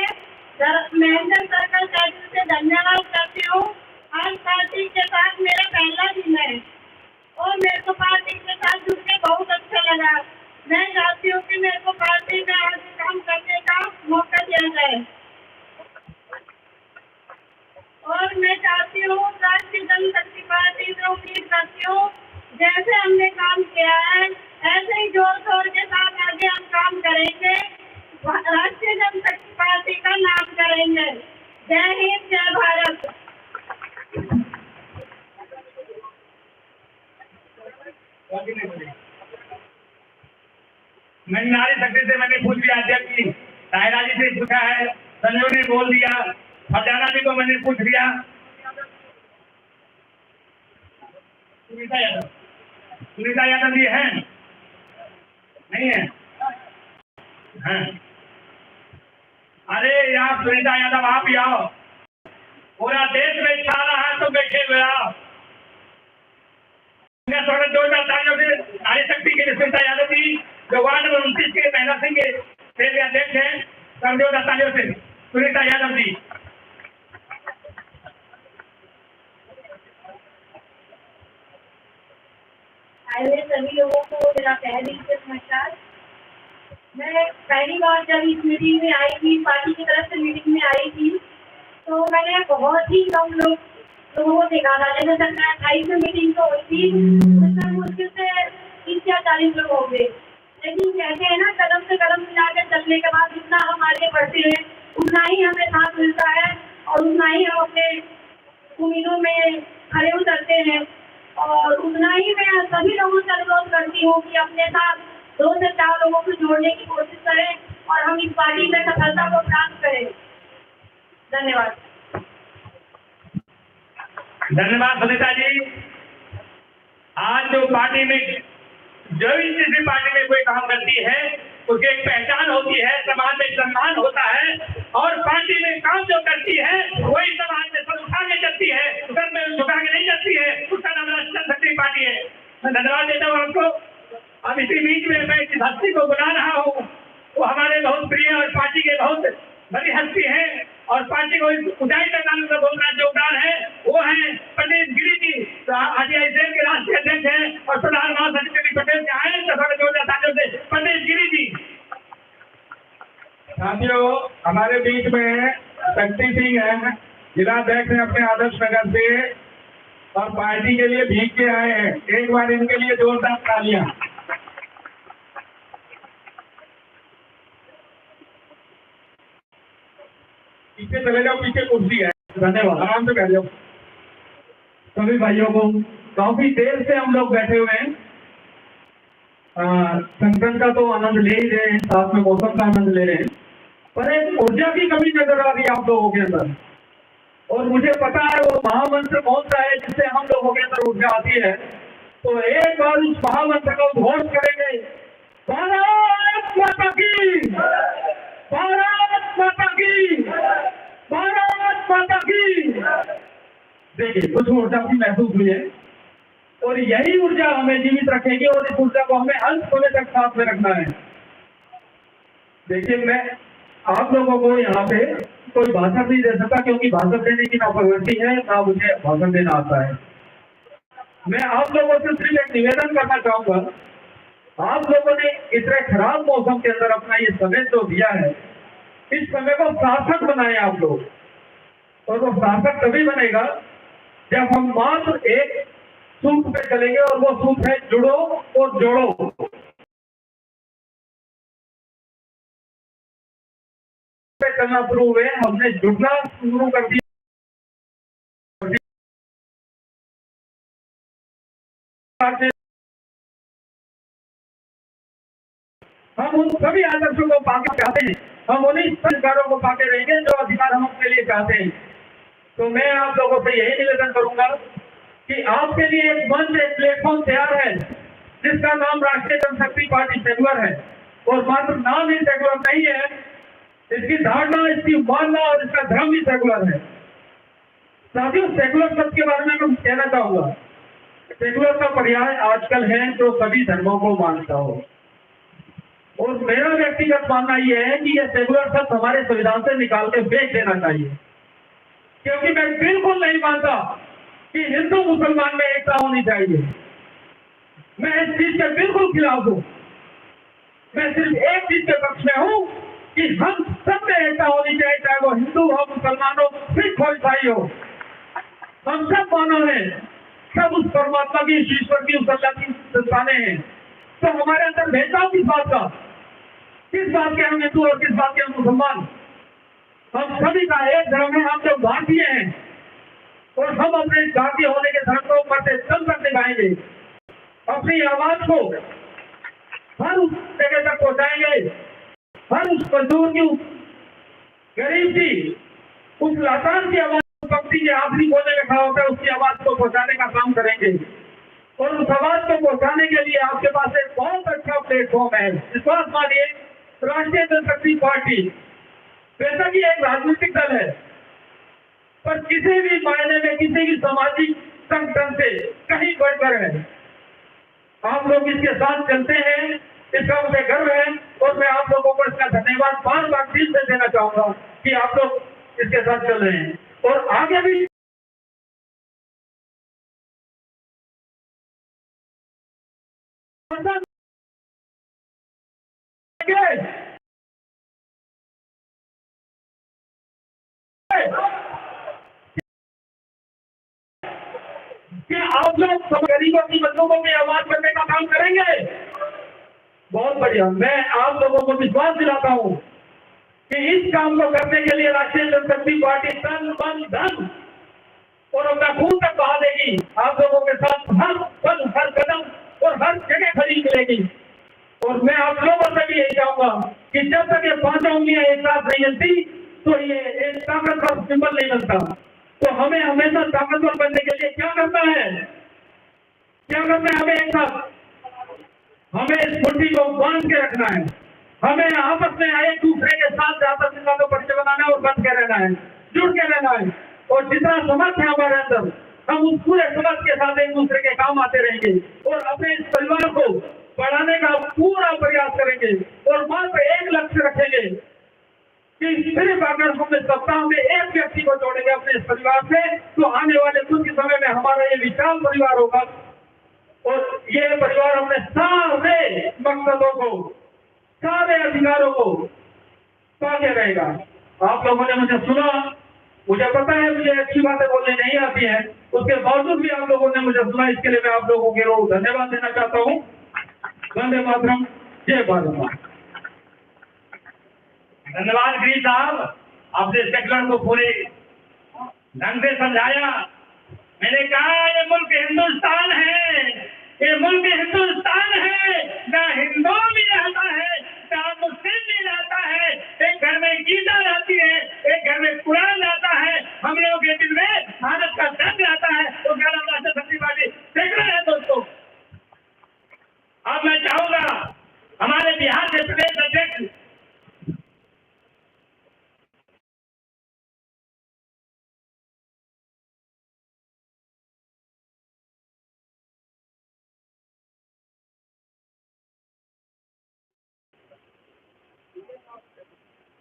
महेंद्र सर का तहे दिल से धन्यवाद करती हूँ। आज पार्टी के साथ मेरा पहला दिन है और मेरे को पार्टी के साथ जुड़ के बहुत अच्छा लगा। मैं चाहती हूँ कि मेरे को पार्टी में आगे काम करने का मौका दिया जाए और मैं चाहती हूँ राष्ट्रीय जनशक्ति पार्टी में उम्मीद करती हूँ जैसे हमने काम किया है ऐसे ही जोर शोर के साथ आगे हम काम करेंगे, राष्ट्रीय जनशक्ति पार्टी का नाम करेंगे। जय हिंद, जय भारत। मैंने नारी शक्ति से मैंने पूछ लिया, अध्यक्ष जी ताहिरा जी से पूछा है, संजू ने बोल दिया, फरजाना जी को मैंने पूछ लिया। सुनीता यादव जी हैं? नहीं है? हैं? अरे यार सुनीता यादव आप भी आओ, पूरा देश में छा रहा है तो बैठे हुए आओ। स्वागत जोरदार तालियों से नारी शक्ति के सुनीता यादव जी जो वार्ड नंबर 29 के महिला संघ के पहले अध्यक्ष हैं। जोरदार तालियों से सुनीता यादव जी। आए हुए सभी लोगों को मेरा तहे दिल से नमस्कार। मैं पहली बार जब इस मीटिंग में आई थी, पार्टी की तरफ से मीटिंग में आई थी, तो मैंने बहुत ही कम लोगों को देखा था। जैसे सरकार 28 में मीटिंग तो हुई थी, उसमें मुश्किल से 30 या 40 लोग होंगे। लेकिन कहते हैं ना, कदम से कदम मिलाकर चलने के बाद जितना हम आगे बढ़ते हैं उतना ही हमें साथ मिलता है और उतना ही हम अपने उम्मीदों में खड़े उतरते हैं। और उतना ही मैं सभी लोगों से अनुरोध करती हूँ कि अपने साथ 2 से 4 लोगों को जोड़ने की कोशिश करें और हम इस पार्टी में सफलता को प्राप्त करें। धन्यवाद। धन्यवाद सुनीता जी। आज जो पार्टी में जो भी किसी पार्टी में कोई काम करती है उसकी एक पहचान होती है, समाज में सम्मान होता है और पार्टी में काम जो करती है वही समाज में सब उठा के चलती है, सर में झुका के नहीं चलती है। उसका नाम राष्ट्रीय शक्ति पार्टी है। मैं धन्यवाद देता हूँ आपको। अब इसी बीच में मैं जिस हस्ती को बुला रहा हूँ वो हमारे बहुत प्रिय और पार्टी के बहुत बड़ी हस्ती है और पार्टी को ऊंचाई तक लाने का बहुत बड़ा योगदान है। वो हमारे बीच में शक्ति सिंह है, जिलाध्यक्ष हैं अपने आदर्श नगर से और पार्टी के लिए भीग के आए हैं। एक बार इनके लिए जोरदार तालियां। पीछे चले जाओ, पीछे कुर्सी है। धन्यवाद। आराम से बैठ जाओ। सभी भाइयों को, काफी देर से हम लोग बैठे हुए हैं। संगठन का तो आनंद ले ही रहे हैं, साथ में मौसम का आनंद ले रहे हैं, पर एक ऊर्जा की कमी नजर आ रही है आप लोगों के अंदर। और मुझे पता है वो महामंत्र कौन सा है जिससे हम लोगों के अंदर ऊर्जा आती है। तो एक बार उस महामंत्र का उद्घोष करेंगे। भारत माता की, भारत माता की, भारत माता की। देखिए, कुछ ऊर्जा की महसूस हुई है और यही ऊर्जा हमें जीवित रखेगी और इस ऊर्जा को हमें अंत समय तक साथ में रखना है। देखिए, मैं आप लोगों को यहाँ पे कोई भाषण नहीं दे सकता, क्योंकि भाषण देने की ना प्रवृत्ति है ना मुझे भाषण देना आता है। मैं आप लोगों से सिर्फ एक निवेदन करना चाहूंगा, आप लोगों ने इतने खराब मौसम के अंदर अपना ये समय जो दिया है, इस समय को सार्थक बनाए आप लोग। और वो सार्थक तभी बनेगा जब हम मात्र एक सूत्र पे चलेंगे और वो सूत्र है जुड़ो और जोड़ो। पे चलना शुरू हुए, हमने जुड़ना शुरू कर दिया। हम उन सभी आदर्शों को पाके चाहते हैं, हम उन्हीं अधिकारों को पाके रहेंगे जो अधिकार हम अपने लिए चाहते हैं। तो मैं आप लोगों से यही निवेदन करूंगा कि आपके लिए एक मंच, एक प्लेटफॉर्म तैयार है जिसका नाम राष्ट्रीय जनशक्ति पार्टी सेकुलर है। और मात्र नाम ही सेकुलर नहीं है, इसकी धारणा, इसकी मानना और इसका धर्म भी सेकुलर है। साथियों, सेकुलर शब्द के बारे में मैं कहना चाहूंगा, सेकुलर का पर्याय आजकल है जो सभी धर्मों को मानता हो। और मेरा व्यक्तिगत मानना यह है कि यह सेकुलर शब्द हमारे संविधान से निकाल के फेंक देना चाहिए, क्योंकि मैं बिल्कुल नहीं मानता कि हिंदू मुसलमान में एकता होनी चाहिए। मैं इस चीज के बिल्कुल खिलाफ हूं। मैं सिर्फ एक चीज के पक्ष में हूं कि हम सब में एकता होनी चाहिए, चाहे वो हिंदू हो, मुसलमान हो, सिख हो, ईसाई हो। हम सब मानव हैं, सब उस परमात्मा की, ईश्वर की, उस अल्लाह की संतानें हैं। तो हमारे अंदर भेदभाव किस बात का, किस बात के हम हिंदू और किस बात के हम मुसलमान? हम सभी का एक धर्म है, हम लोग भारतीय हैं और हम अपने भारतीय होने के धर्म को ऊपर से दम तक निभाएंगे। अपनी आवाज को हर उस जगह तक पहुंचाएंगे, हर उस मजदूर की, गरीब की, उस लाचार की आवाज, पंक्ति के आखिरी कोने में खड़ा होकर उसकी आवाज को पहुंचाने का काम करेंगे। और उस आवाज को पहुंचाने के लिए आपके पास एक बहुत अच्छा प्लेटफॉर्म है। विश्वास मानिए, राष्ट्रीय जनशक्ति पार्टी बेशक ही एक राजनीतिक दल है, पर किसी भी मायने में किसी भी सामाजिक संगठन से कहीं बढ़कर है। आप लोग इसके साथ चलते हैं, इसका मुझे गर्व है और मैं आप लोगों को इसका धन्यवाद बार बार दिल से देना चाहूंगा कि आप लोग इसके साथ चल रहे हैं और आगे भी क्या आप लोग सब गरीबों की, मजलूमों की आवाज करने का काम करेंगे? बहुत बढ़िया। मैं आप लोगों को विश्वास दिलाता हूं कि इस काम को करने के लिए राष्ट्रीय जनशक्ति पार्टी तन मन धन और अपना खून तक बहा देगी। आप लोगों के साथ हर पल, हर कदम और हर जगह खड़ी मिलेगी। और मैं आप लोगों से भी यही चाहूंगा कि जब तक ये पांचों उंगलियां एक साथ नहीं मिलती तो ये एक ताकतवर सिंबल नहीं बनता। तो हमें हमेशा ताकतवर बनने के लिए क्या करना है, क्या करना है? हमें एक साथ, हमें इस मुट्ठी को बांध के रखना है। हमें आपस में एक दूसरे के साथ आपस में परिचय बनाना है और बंध के रहना है, जुड़ के रहना है। और जितना समर्थ है हमारे अंदर, हम उस पूरे समर्थ के साथ एक दूसरे के काम आते रहेंगे और अपने इस परिवार को बढ़ाने का पूरा प्रयास करेंगे। और मात्र एक लक्ष्य रखेंगे कि सिर्फ अगर हम इस सप्ताह में एक व्यक्ति को जोड़ेंगे अपने इस परिवार से, तो आने वाले कुछ समय में हमारा ये विशाल परिवार होगा और ये परिवार अपने सारे मकसदों को, सारे अधिकारों को पाके रहेगा। आप लोगों ने मुझे सुना, मुझे पता है मुझे अच्छी बातें बोलने नहीं आती हैं, उसके बावजूद भी आप लोगों ने मुझे सुना, इसके लिए मैं आप लोगों के लोग धन्यवाद देना चाहता हूँ। वंदे मातरम, जय भारत माता। धन्यवाद गिरी साहब, आपने सेकुलर को पूरे ढंग से समझाया। मैंने कहा ये मुल्क हिंदुस्तान है, ये मुल्क हिंदुस्तान है, ना हिंदू भी रहता है ना मुस्लिम भी रहता है। एक घर में गीता रहती है, एक घर में कुरान रहता है, हम लोगों के दिल में भारत का दर्द रहता है। तो क्या नाम राष्ट्रीय सत्यवादी सेकुलर है दोस्तों। अब मैं चाहूंगा हमारे बिहार के प्रदेश अध्यक्ष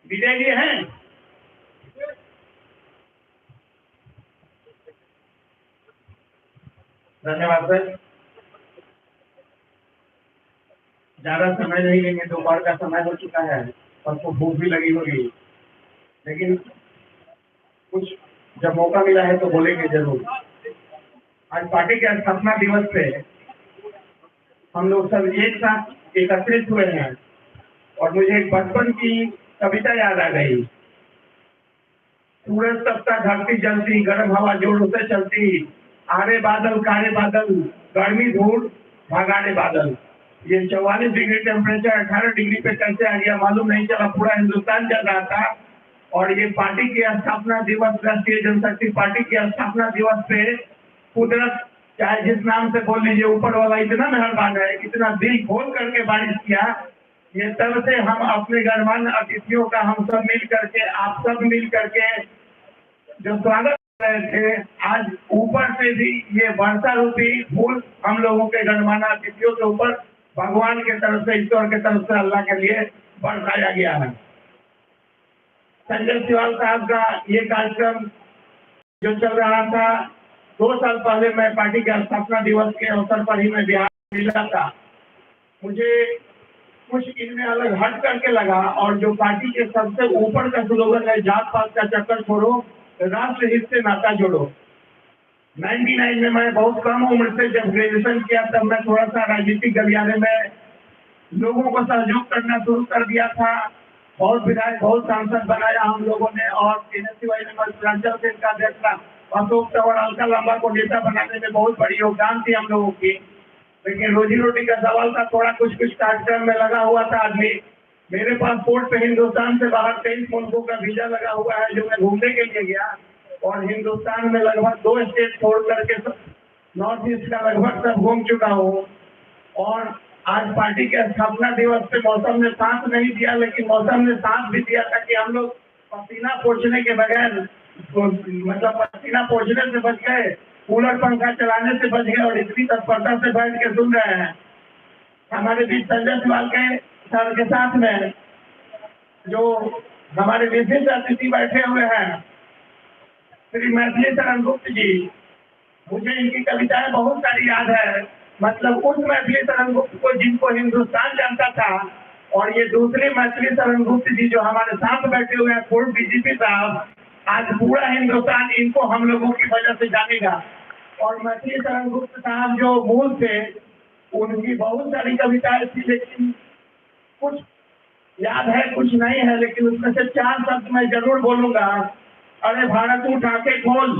विजय जी हैं, धन्यवाद सर। ज्यादा समय नहीं लेंगे, दोपहर का समय हो चुका है, सबको भूख भी लगी होगी, लेकिन कुछ जब मौका मिला है तो बोलेंगे जरूर। आज पार्टी के स्थापना दिवस पे हम लोग सब एक साथ एकत्रित हुए हैं और मुझे एक बचपन की कविता याद आ गई। सूरज तपता, धरती जलती, गर्म हवा जोरों से चलती, आरे बादल काले बादल, गर्मी धूल भगाड़े बादल। ये 44 डिग्री टेम्परेचर 18 डिग्री पे कैसे आ गया मालूम नहीं चला, पूरा हिंदुस्तान जल रहा था। और ये पार्टी की स्थापना दिवस, राष्ट्रीय जनशक्ति पार्टी की स्थापना दिवस पे कुदरत चाहे जिस नाम से बोल लीजिए, ऊपर वाला इतना मेहरबान है, इतना दिल खोल करके बारिश किया। ये तब से हम अपने गणमान्य अतिथियों का हम सब मिल करके, आप सब मिल करके जो स्वागत कर रहे थे, आज ऊपर से भी ये वर्षा रूपी फूल हम लोगों के गणमान्य अतिथियों के ऊपर भगवान के तरफ से, ईश्वर के तरफ से, अल्लाह के लिए बरसाया गया है। संजय सिवाल साहब का ये कार्यक्रम जो चल रहा था, 2 साल पहले मैं पार्टी के स्थापना दिवस के अवसर पर ही मैं बिहार मिला था। मुझे कुछ इनमें अलग हट करके लगा, और जो पार्टी के सबसे ऊपर का स्लोगन है, जात पात का चक्कर छोड़ो, राष्ट्र हित से नाता जोड़ो। 99 में मैं बहुत कम उम्र से जब ग्रेजुएशन किया, तब मैं थोड़ा सा राजनीतिक गलियारे में लोगों को सहयोग करना शुरू कर दिया था। बहुत विधायक, बहुत सांसद बनाया हम लोगों ने, और NSCY ने मध्यांचल से इनका अध्यक्ष था। अशोक तंवर, अलका लांबा को नेता बनाने में बहुत बड़ी योगदान थी हम लोगों की। लेकिन रोजी रोटी का सवाल था, थोड़ा कुछ कार्यक्रम में लगा हुआ था आदमी। मेरे पासपोर्ट पे हिंदुस्तान से बाहर 23 मुल्कों का वीजा लगा हुआ है, जो मैं घूमने के लिए गया, और हिंदुस्तान में लगभग 2 स्टेट छोड़ करके नॉर्थ ईस्ट का लगभग सब घूम चुका हूँ। और आज पार्टी के स्थापना दिवस पे मौसम ने साथ नहीं दिया, लेकिन मौसम ने साथ भी दिया था कि हम लोग पसीना पोंछने के बगैर, मतलब पसीना पोंछने से बच गए, कूलर पंखा चलाने से बच गए, और इतनी तत्परता से बैठ के सुन रहे हैं। हमारे बीच संजय सिवाल के सर के साथ में जो हमारे विशिष्ट अतिथि बैठे हुए हैं, श्री मैथिली शरण गुप्त जी, मुझे इनकी कविताएं बहुत सारी याद है। मतलब उस मैथिली शरण गुप्त को जिनको हिंदुस्तान जानता था, और ये दूसरे मैथिली शरण गुप्त जी जो हमारे साथ बैठे हुए हैं, पूर्व DGP साहब, आज पूरा हिंदुस्तान इनको हम लोगों की वजह से जानेगा। और मैथिली शरण गुप्त साहब जो मूल थे, उनकी बहुत सारी कविताएं थी, लेकिन कुछ याद है कुछ नहीं है, लेकिन उसमें से 4 शब्द मैं जरूर बोलूंगा। अरे भारत उठ आंखें खोल,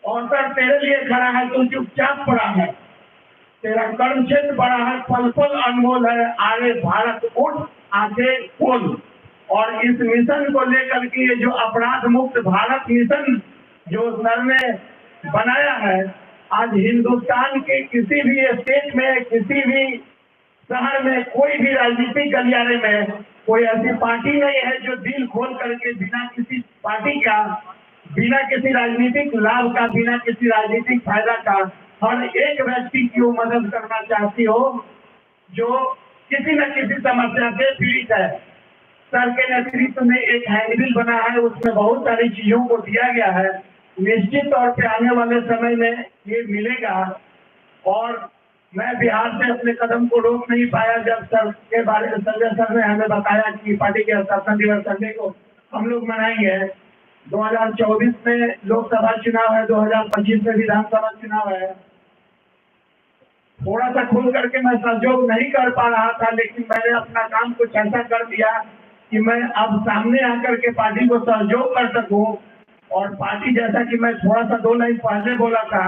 अवसर तेरे लिए खड़ा है, तू चुपचाप पड़ा है, तेरा कर्म क्षेत्र बड़ा है, पल पल अनमोल है, अरे भारत उठ आंखें खोल। और इस मिशन को लेकर के ये जो अपराध मुक्त भारत मिशन जो सर ने बनाया है, आज हिंदुस्तान के किसी भी स्टेट में, किसी भी शहर में, कोई भी राजनीतिक गलियारे में कोई ऐसी पार्टी नहीं है जो दिल खोल करके बिना किसी पार्टी का, बिना किसी राजनीतिक लाभ का, बिना किसी राजनीतिक फायदा का हर एक व्यक्ति की वो मदद करना चाहती हो जो किसी न किसी समस्या से पीड़ित है। सर के नेतृत्व में एक हैंडबिल बना है, उसमें बहुत सारी चीजों को दिया गया है। निश्चित तौर पे आने वाले समय में ये मिलेगा। और मैं बिहार से अपने कदम को रोक नहीं पाया जब सर के बारे में संजय सर ने हमें बताया कि पार्टी के स्थापना दिवस संडे को हम लोग मनाएंगे। 2024 में लोकसभा चुनाव है, 2025 में विधानसभा चुनाव है। थोड़ा सा खुल करके मैं सहयोग नहीं कर पा रहा था, लेकिन मैंने अपना काम कुछ ऐसा कर दिया कि मैं अब सामने आकर के पार्टी को सहयोग कर सकूं। और पार्टी, जैसा कि मैं थोड़ा सा 2 लाइन पहले बोला था,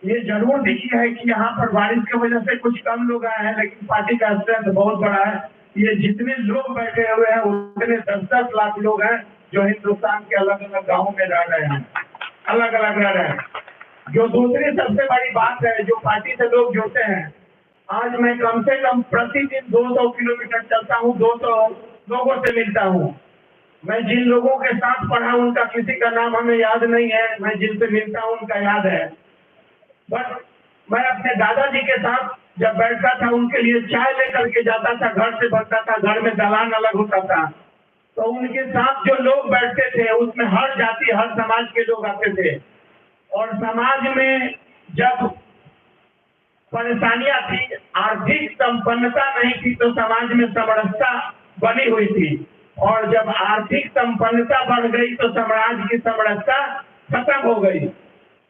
ये जरूर दिखी है कि यहाँ पर बारिश की वजह से कुछ कम लोग आए हैं, लेकिन पार्टी का स्ट्रेंथ बहुत बड़ा है। ये जितने लोग बैठे हुए हैं उतने 10-10 लाख लोग हैं जो हिंदुस्तान के अलग अलग गाँव में रह रहे हैं, अलग अलग रह रहे हैं। जो दूसरी सबसे बड़ी बात है, जो पार्टी से लोग जुड़ते हैं, आज मैं कम से कम प्रतिदिन 200 किलोमीटर चलता हूँ, 200 लोगों से मिलता हूँ। मैं जिन लोगों के साथ पढ़ा उनका किसी का नाम हमें याद नहीं है, मैं जिनसे मिलता हूँ उनका याद है। बट मैं अपने दादाजी के साथ जब बैठता था, उनके लिए चाय लेकर के जाता था, घर से बनता था, घर में दलान अलग होता था, तो उनके साथ जो लोग बैठते थे उसमें हर जाति हर समाज के लोग आते थे। और समाज में जब परेशानियां थी, आर्थिक संपन्नता नहीं थी, तो समाज में समरसता बनी हुई थी। और जब आर्थिक संपन्नता बढ़ गई तो समाज की समरसता खत्म हो गई।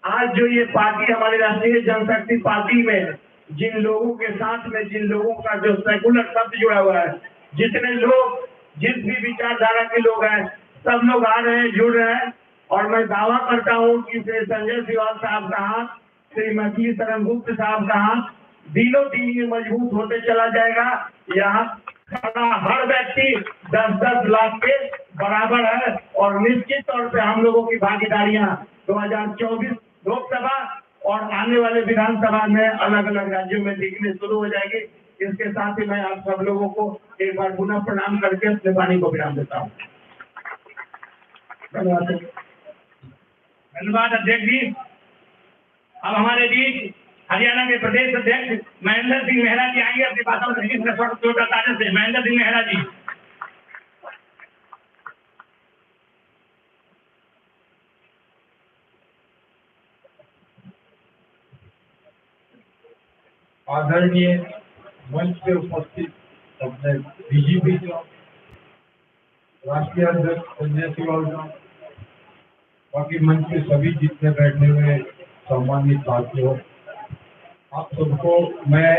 आज जो ये पार्टी, हमारी राष्ट्रीय जनशक्ति पार्टी में जिन लोगों के साथ में, जिन लोगों का जो सेकुलर शब्द जुड़ा हुआ है, जितने लोग जिस भी विचारधारा के लोग हैं, सब लोग आ रहे हैं, जुड़ रहे हैं। और मैं दावा करता हूँ कि श्री संजय सिवाल साहब का हाथ, श्री मैथिली शरण गुप्त साहब का हाथ दिनों दिन ये मजबूत होते चला जाएगा। यहाँ खड़ा हर व्यक्ति 10-10 लाख के बराबर है। और निश्चित तौर पे हम लोगों की भागीदारियां 2024 लोकसभा और आने वाले विधानसभा में अलग अलग राज्यों में दिखने शुरू हो जाएगी। इसके साथ ही मैं आप सब लोगों को एक बार पुनः प्रणाम करके अपने वाणी को विराम देता हूँ। धन्यवाद अध्यक्ष जी। अब हमारे बीच हरियाणा के प्रदेश अध्यक्ष महेंद्र सिंह मेहरा जी आएंगे अपनी बातों में। महेंद्र सिंह मेहरा जी। आदरणीय मंच पे उपस्थित अपने बीजेपी राष्ट्रीय अध्यक्ष संजय सिवाल साहब, बाकी मंच पे सभी जितने बैठे हुए सम्मानित साथियों, आप सबको मैं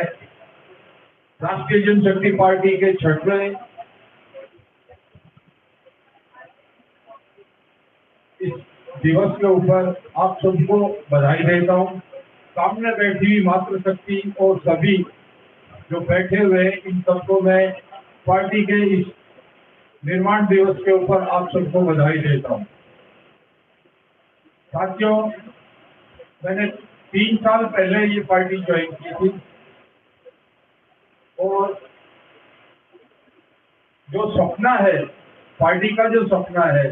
राष्ट्रीय जनशक्ति पार्टी के 6वें इस दिवस के ऊपर आप सबको बधाई देता हूँ। सामने बैठी हुई मातृशक्ति और सभी जो बैठे हुए हैं, इन सबको मैं पार्टी के इस निर्माण दिवस के ऊपर आप सबको बधाई देता हूँ। साथियों, मैंने 3 साल पहले ये पार्टी ज्वाइन की थी और जो सपना है पार्टी का, जो सपना है,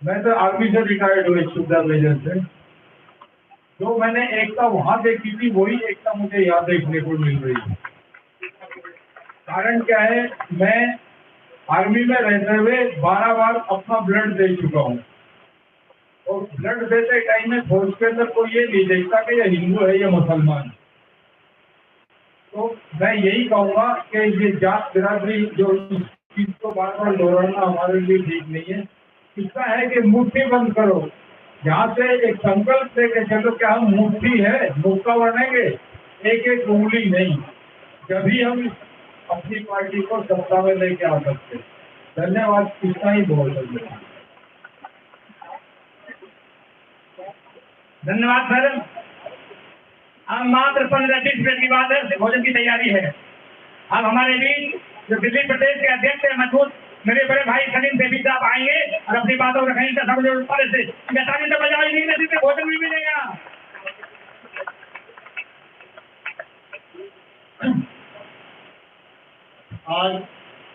मैं तो आर्मी से रिटायर्ड हुए सुबह मेजर से, जो मैंने एकता वहां देखी थी वही एकता मुझे यहाँ देखने को मिल रही है। कारण क्या है, मैं आर्मी में रहते हुए 12 बार अपना ब्लड दे चुका हूँ और ब्लड देते टाइम में फौज के अंदर कोई ये नहीं देखता कि ये हिंदू है या मुसलमान। तो मैं यही कहूँगा कि ये जात बिरादरी जो इस चीज को बार बार दोहराना हमारे लिए ठीक नहीं है। इसका है कि मुट्ठी बंद करो, यहाँ से एक संकल्प लेके चलो कि हम मुट्ठी है, मुक्का बनेंगे, एक एक उंगली नहीं, जब भी हम अपनी पार्टी को सत्ता में लेके आ सकते। धन्यवाद, इतना ही बोल सकते। धन्यवाद सर। अब मात्र 15-20 मिनट की बात है, भोजन की तैयारी है। अब हमारे बीच जो दिल्ली प्रदेश के अध्यक्ष है मजबूत मेरे बड़े भाई सलीम देवी साहब आएंगे और अपनी बातों को रखेंगे। ताली तो बजाई नहीं, नदी पे भोजन भी मिलेगा। आज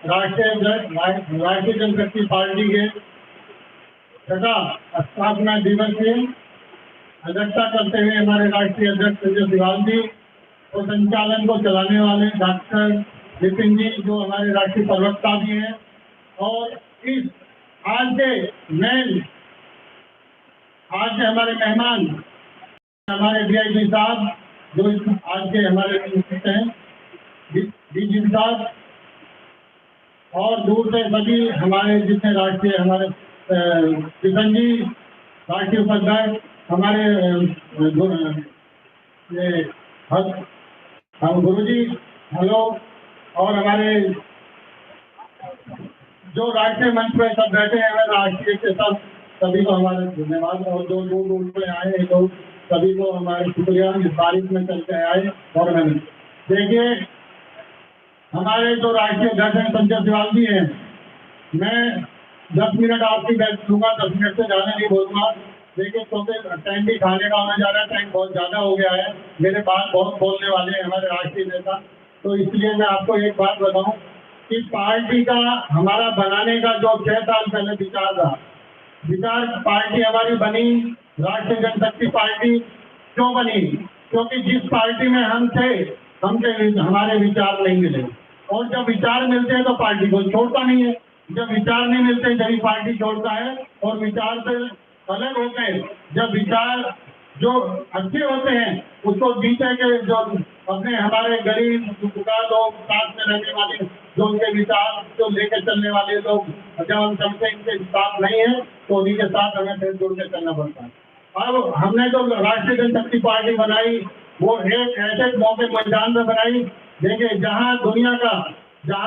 राष्ट्रीय जनशक्ति पार्टी के 6वां स्थापना दिवस की अध्यक्षता करते हुए हमारे राष्ट्रीय अध्यक्ष संजय सिवाल जी और संचालन को चलाने वाले डॉक्टर विपिन जी, जो हमारे राष्ट्रीय प्रवक्ता भी हैं, और इस आज के हमारे मेहमान हमारे DIG साहब, जो आज के हमारे उपस्थित हैं, DGP साहब, और दूर से सभी हमारे जितने राष्ट्रीय हमारे किशन जी राष्ट्रीय उपाध्याय, हमारे ये हम गुरु जी, हेलो, और हमारे जो राष्ट्रीय मंच पे सब बैठे हैं राष्ट्रीय के सब, सभी को हमारे धन्यवाद। और जो दूर दूर से आए हैं लोग, सभी को हमारे शुक्रिया। इस बारिश में चल के आए। और मैंने देखिए हमारे जो राष्ट्रीय अध्यक्ष हैं संजय सिवाल जी हैं, मैं 10 मिनट आपकी बैठ लूंगा, 10 मिनट से ज़्यादा नहीं बोलूँगा। देखिए क्योंकि टाइम भी खाने का होने जा रहा है, टाइम बहुत ज़्यादा हो गया है, मेरे पास बहुत बोलने वाले हैं हमारे राष्ट्रीय नेता। तो इसलिए मैं आपको एक बात बताऊं कि पार्टी का हमारा बनाने का जो 6 साल पहले विचार था, पार्टी हमारी बनी राष्ट्रीय जनशक्ति पार्टी क्यों बनी? क्योंकि जिस पार्टी में हम थे हमारे विचार नहीं मिले, और जब विचार मिलते हैं तो पार्टी को छोड़ता नहीं है। जब विचार नहीं मिलते तभी पार्टी छोड़ता है। और विचार से अलग होते हैं, जब विचार जो अच्छे होते हैं उसको जीते के जो अपने हमारे गरीब लोग साथ में रहने वाले जो उनके विचार जो लेकर चलने वाले लोग, जब हम चलते इनके साथ नहीं है तो उन्हीं के साथ हमें फिर जुड़ के चलना पड़ता है। अब हमने जो राष्ट्रीय जनशक्ति पार्टी बनाई वो एक ऐसे मौके मैदान में बनाई, देखिए जहाँ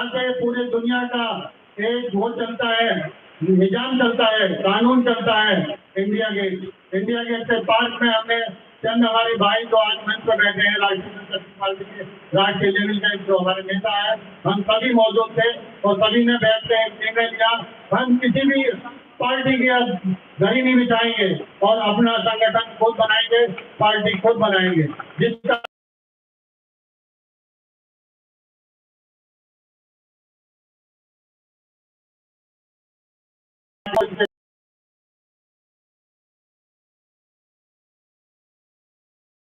से पूरे दुनिया का एक वो चलता है, निजाम चलता है, कानून चलता है, इंडिया गेट से पार्क में हमने चंद हमारे भाई जो आज मंच पर बैठे हैं राष्ट्रीय जनशक्ति पार्टी के राष्ट्रीय लेवल के जो हमारे नेता है, हम सभी मौजूद थे और सभी ने बैठ के निर्णय लिया हम किसी भी पार्टी की घड़ी नहीं बिछाएंगे और अपना संगठन खुद बनाएंगे, पार्टी खुद बनाएंगे। जिसका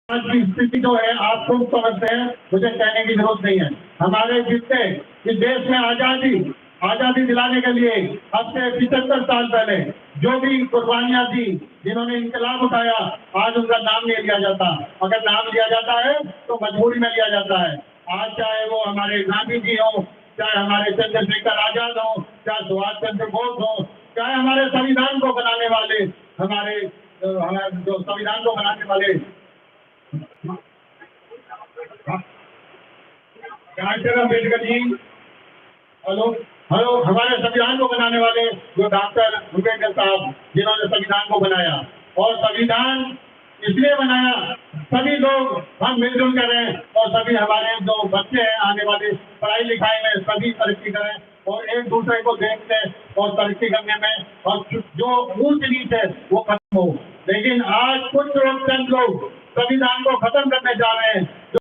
आज की स्थिति जो है आप खूब समझते हैं, मुझे कहने की जरूरत नहीं है। हमारे जितने इस देश में आजादी दिलाने के लिए अब से 75 साल पहले जो भी कुर्बानियां दी, जिन्होंने इंकलाब उठाया, आज उनका नाम नहीं लिया जाता। अगर नाम लिया जाता है तो मजबूरी में लिया जाता है। आज चाहे वो हमारे गांधी जी हो, चाहे हमारे चंद्रशेखर आजाद हो, चाहे सुभाष चंद्र बोस हो, चाहे हमारे संविधान को बनाने वाले हमारे जो संविधान को बनाने वाले डॉक्टर अम्बेडकर जी, हेलो, हमारे संविधान को बनाने वाले जो डॉक्टर अम्बेडकर साहब, जिन्होंने संविधान को बनाया। और संविधान इसलिए बनाया सभी लोग हम मिलजुल करें और सभी हमारे जो बच्चे हैं आने वाले पढ़ाई लिखाई में सभी तरक्की करें और एक दूसरे को देखने और तरक्की करने में, और जो ऊंच नीच है वो खत्म हो। लेकिन आज कुछ चंद लोग संविधान को खत्म करने जा रहे हैं। जो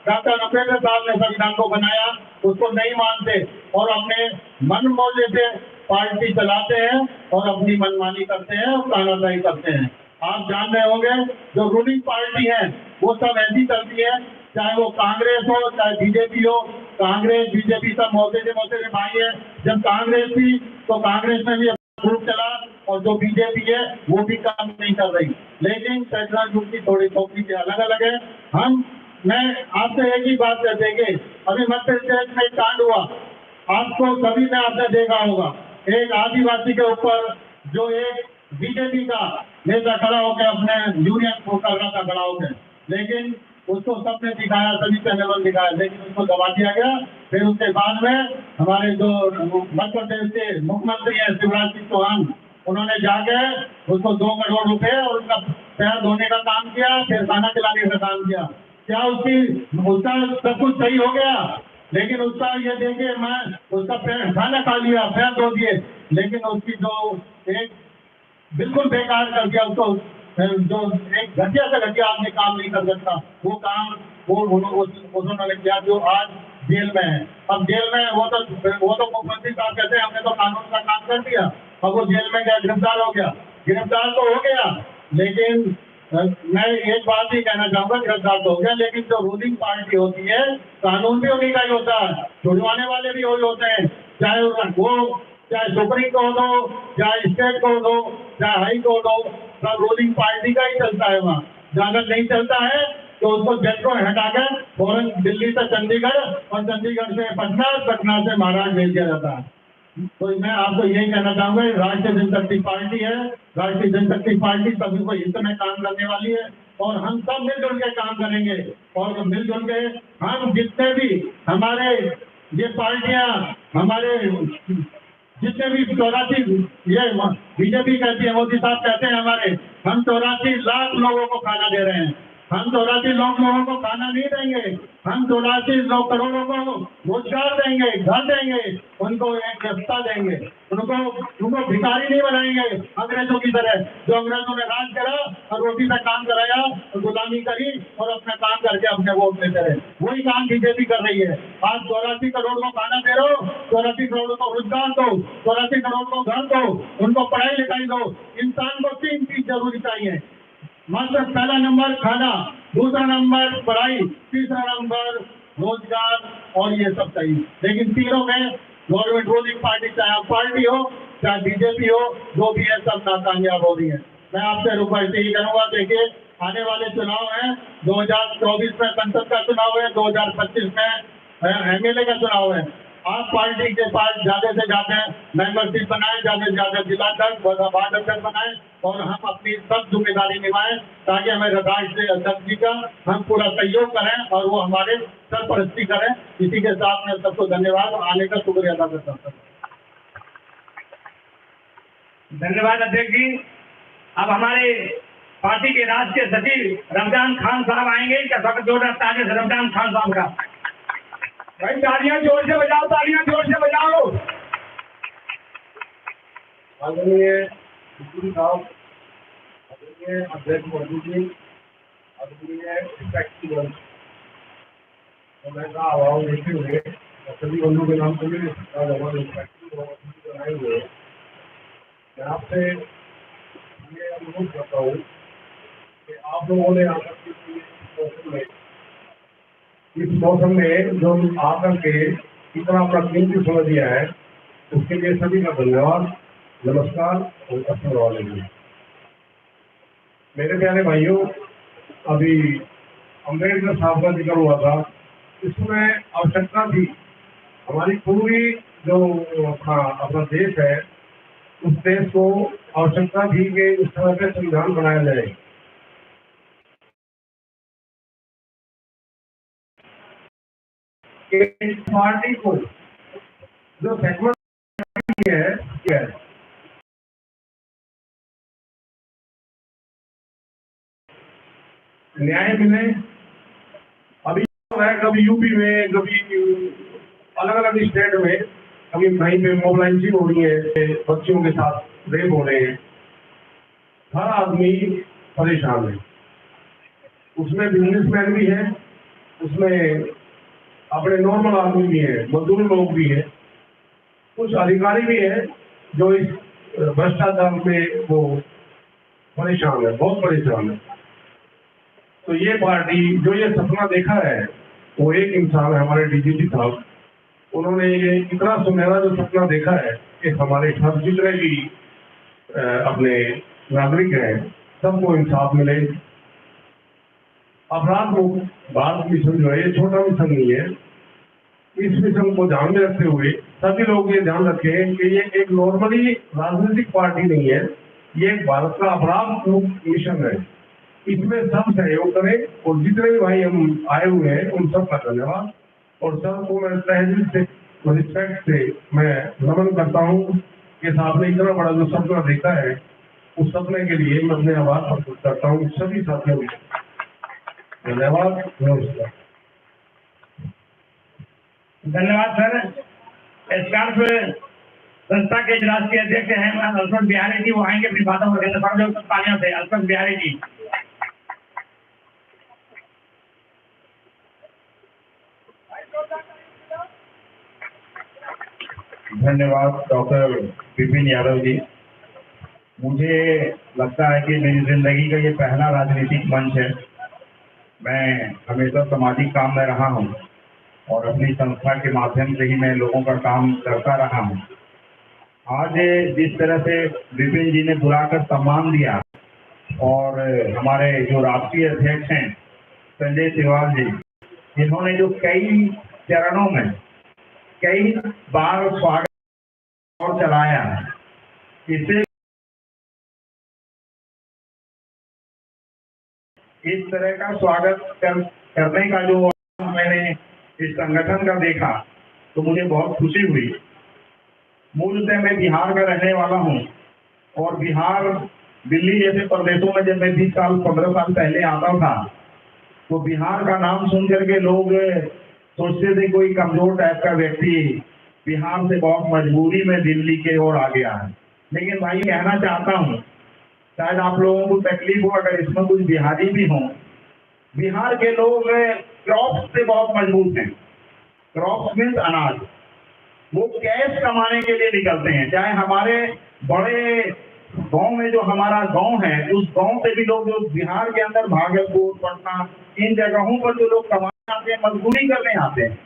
डॉक्टर अम्बेडकर साहब ने संविधान को बनाया उसको नहीं मानते और अपने मन मौजे से पार्टी चलाते हैं और अपनी मनमानी करते हैं और तानाशाही करते हैं। आप जान रहे होंगे जो रूलिंग पार्टी है वो सब ऐसी चलती है, चाहे वो कांग्रेस हो चाहे बीजेपी हो। कांग्रेस बीजेपी सब मौके से भाई है। जब कांग्रेस थी तो कांग्रेस में भी ग्रुप चला और जो बीजेपी है वो भी काम नहीं कर रही, लेकिन सेंट्रल ग्रुप की थोड़ी खोपड़ी से अलग अलग है। मैं आपसे एक ही बात कर देंगे, अभी मध्य प्रदेश में कांड हुआ, आपको सभी ने आपने देखा होगा, एक आदिवासी के ऊपर जो एक बीजेपी का नेता खड़ा होकर अपने यूनियन को कर रहा था खड़ा होकर, लेकिन उसको सबने दिखाया, सभी चैनलों ने दिखाया, लेकिन उसको दबा दिया गया। फिर उसके बाद में हमारे जो मध्य प्रदेश के मुख्यमंत्री हैं शिवराज सिंह चौहान, उन्होंने जाके उसको 2 करोड़ रुपए और उसका पैर धोने का काम किया, फिर खाना खिलाने का काम किया। क्या उसका सब कुछ सही हो गया? लेकिन उसका ये देखिए, मैं उसका पैर खाना खा लिया, पैर धो दिए, लेकिन उसकी जो एक बिल्कुल बेकार कर दिया उसको, जो एक घटिया से घटिया आदमी काम नहीं कर सकता वो काम वो उन्होंने किया, जो आज जेल में है। अब जेल में वो तो मुख्यमंत्री साहब कहते हैं हमने तो कानून का काम कर दिया, अब वो जेल में गया, गिरफ्तार हो गया। गिरफ्तार तो हो गया, लेकिन मैं एक बात ही कहना चाहूंगा, गिरफ्तार तो हो गया, लेकिन जो रूलिंग पार्टी होती है कानून भी उन्हीं का ही होता है, छुड़वाने वाले भी वही होते हैं, चाहे सुप्रीम कोर्ट हो, चाहे स्टेट कोर्ट हो, चाहे हाई कोर्ट हो, सब रूलिंग पार्टी का ही चलता है वहाँ। अगर नहीं चलता है तो उसको जज को हटाकर फौरन दिल्ली से चंडीगढ़ और चंडीगढ़ से पटना, पटना से महाराज भेज दिया जाता है। तो मैं आपको यही कहना चाहूंगा, राष्ट्रीय जनशक्ति पार्टी है, राष्ट्रीय जनशक्ति पार्टी सभी को हित में काम करने वाली है और हम सब मिलजुल के काम करेंगे। और मिलजुल के हम जितने भी हमारे ये पार्टियां, हमारे जितने भी 84, ये बीजेपी कहती है, मोदी साहब कहते हैं हमारे, हम 84 लाख लोगों को खाना दे रहे हैं। हम 84 लोगों को खाना नहीं देंगे, हम 84 करोड़ों को रोजगार देंगे, घर देंगे, उनको एक रास्ता देंगे, उनको भिखारी नहीं बनाएंगे अंग्रेजों की तरह, जो अंग्रेजों ने राज करा और रोटी से काम कराया और गुलामी करी और अपना काम करके अपने वोट लेते रहे। वही काम बीजेपी कर रही है। आज 84 करोड़ को खाना दे रहे हो, 84 करोड़ को रोजगार दो, 84 करोड़ को घर दो, उनको पढ़ाई लिखाई दो। इंसान को 3 चीज जरूरी चाहिए, मात्र पहला नंबर खाना, दूसरा नंबर पढ़ाई, तीसरा नंबर रोजगार, और ये सब चाहिए। लेकिन तीनों में गवर्नमेंट रूलिंग पार्टी, चाहे आप पार्टी हो चाहे बीजेपी हो, जो भी है सब नाकामयाब हो रही है। मैं आपसे रिक्वेस्ट यही करूंगा, देखिए आने वाले चुनाव हैं, 2024 में संसद का चुनाव है, 2025 में एमएलए का चुनाव है। आप पार्टी के पास ज्यादा से ज्यादा मेंबरशिप बनाएं, ज्यादा से ज्यादा जिलाध्यक्ष, वार्ड अध्यक्ष बनाएं और हम अपनी सब जिम्मेदारी निभाएं, ताकि हमें राष्ट्रीय अध्यक्ष जी का हम पूरा सहयोग करें और वो हमारे सरपरस्ती करें। इसी के साथ मैं सबको धन्यवाद और आने का शुक्रिया अदा करता हूँ। धन्यवाद अध्यक्ष जी। अब हमारे पार्टी के राष्ट्रीय सचिव रमजान खान साहब आएंगे। क्या स्वागत जोरदार तालियों से रमजान खान साहब का। भाई तालियां जोर से बजाओ, तालियां जोर से बजाओ। आदरणीय साहब, आदरणीय अध्यक्ष मोदी जी, आदरणीय रिस्पेक्टेबल, तो मैं कहा आवाज देते हुए सभी बंधुओं के नाम से भी बनाए हुए मैं आपसे ये अनुरोध करता हूँ कि आप लोगों ने आकर इस मौसम में जो आकर के इतना अपना कीमती समय दिया है, उसके लिए सभी का धन्यवाद, नमस्कार और अस्सलाम वालेकुम। मेरे प्यारे भाइयों, अभी अम्बेडकर साहब का जिक्र हुआ था, इसमें आवश्यकता थी, हमारी पूरी जो अपना देश है, उस देश को आवश्यकता थी कि इस तरह के संविधान बनाया जाए। पार्टी को जो सेगमेंट है न्याय मिले। अभी है कभी यूपी में, कभी अलग अलग स्टेट में, कभी कहीं पे मोबिलाइजेशन हो रही है, बच्चियों के साथ रेप हो रहे हैं, हर आदमी परेशान है। उसमें बिजनेसमैन भी है, उसमें अपने नॉर्मल आदमी भी है, मजदूर लोग भी है, कुछ अधिकारी भी है जो इस भ्रष्टाचार में वो परेशान है, बहुत परेशान है। तो ये पार्टी जो ये सपना देखा है, वो एक इंसान है, हमारे डीजीपी साहब, उन्होंने ये इतना सुनहरा जो सपना देखा है कि हमारे सब जितने भी अपने नागरिक हैं, सबको इंसाफ मिले। अपराध मुक्त भारत मिशन जो है, ये छोटा मिशन नहीं है। इस मिशन को ध्यान में रखते हुए सभी लोग ये ध्यान रखें कि ये एक नॉर्मली राजनीतिक पार्टी नहीं है, ये एक भारत का अपराध मुक्त मिशन है। इसमें सब सहयोग करें और जितने भी भाई हम आए हुए हैं उन सबका धन्यवाद और सबको मैं तहे से रिस्पेक्ट से मैं नमन करता हूँ कि साहब ने इतना बड़ा जो सपना देखा है, उस सपने के लिए मैं अपने आभार प्रकट करता हूँ सभी साथियों को। धन्यवाद, नमस्कार। धन्यवाद सर। स्कार्फ संस्था के राष्ट्रीय अध्यक्ष हैं अल्फाज बिहारी जी, वो आएंगे अपनी बातों को कहने। सब लोग तालियों से अल्फाज बिहारी जी। धन्यवाद डॉक्टर विपिन यादव जी। मुझे लगता है कि मेरी जिंदगी का ये पहला राजनीतिक मंच है। मैं हमेशा सामाजिक काम में रहा हूँ और अपनी संस्था के माध्यम से ही मैं लोगों का काम करता रहा हूँ। आज जिस तरह से विपिन जी ने बुलाकर सम्मान दिया और हमारे जो राष्ट्रीय अध्यक्ष हैं संजय तिवारी जी, इन्होंने जो कई चरणों में कई बार स्वागत और चलाया है, इसे इस तरह का स्वागत करने का जो मैंने इस संगठन का देखा तो मुझे बहुत खुशी हुई। मूलतः मैं बिहार का रहने वाला हूँ और बिहार दिल्ली जैसे प्रदेशों में जब मैं 20 साल 15 साल पहले आता था तो बिहार का नाम सुन करके लोग सोचते थे कोई कमजोर टाइप का व्यक्ति बिहार से बहुत मजबूरी में दिल्ली के ओर आ गया है। लेकिन भाई कहना चाहता हूँ, शायद आप लोगों को तकलीफ हो अगर इसमें कुछ बिहारी भी हों, बिहार के लोग क्रॉप्स से बहुत मजबूत हैं। क्रॉप्स मीन्स अनाज, वो कैश कमाने के लिए निकलते हैं। चाहे हमारे बड़े गांव में जो हमारा गांव है, उस गांव से भी लोग जो बिहार के अंदर भागलपुर, पटना, इन जगहों पर जो लोग कमाने आते हैं, मजदूरी करने आते हैं,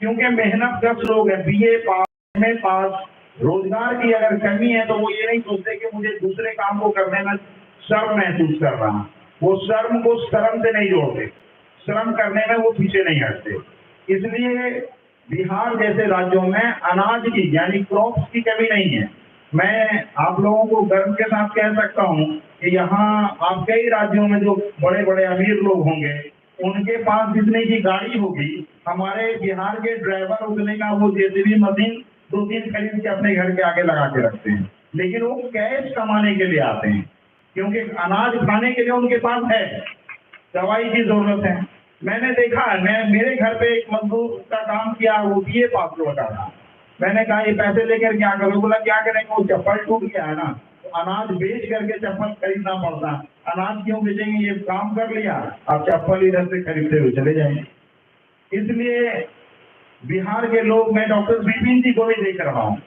क्योंकि मेहनत कश लोग हैं, बीए पास, एमए पास। रोजगार की अगर कमी है तो वो ये नहीं सोचते कि मुझे दूसरे काम को करने में शर्म महसूस कर रहा, वो शर्म को श्रम से नहीं जोड़ते, श्रम करने में वो पीछे नहीं हटते। इसलिए बिहार जैसे राज्यों में अनाज की यानी क्रॉप्स की कमी नहीं है। मैं आप लोगों को गर्व के साथ कह सकता हूँ कि यहाँ आप कई राज्यों में जो बड़े बड़े अमीर लोग होंगे उनके पास जितने की गाड़ी होगी, हमारे बिहार के ड्राइवर उतने का वो जेसीबी मशीन 2-3 खरीद के अपने घर के आगे लगा के रखते हैं। लेकिन वो कैश कमाने के लिए आते हैं, क्योंकि अनाज खाने के लिए उनके पास है, दवाई की जरूरत है। मैंने देखा, मैं मेरे घर पे एक मजदूर का काम किया, वो बीए पास लौटा था। मैंने कहा ये पैसे लेकर क्या करोगे? बोला क्या करेंगे, वो चप्पल टूट गया है ना, तो अनाज बेच करके चप्पल खरीदना पड़ता। अनाज क्यों बेचेंगे, ये काम कर लिया, अब चप्पल इधर से खरीदते हुए चले जाएंगे। इसलिए बिहार के लोग, मैं डॉक्टर विपिन जी को भी देख रहा हूँ,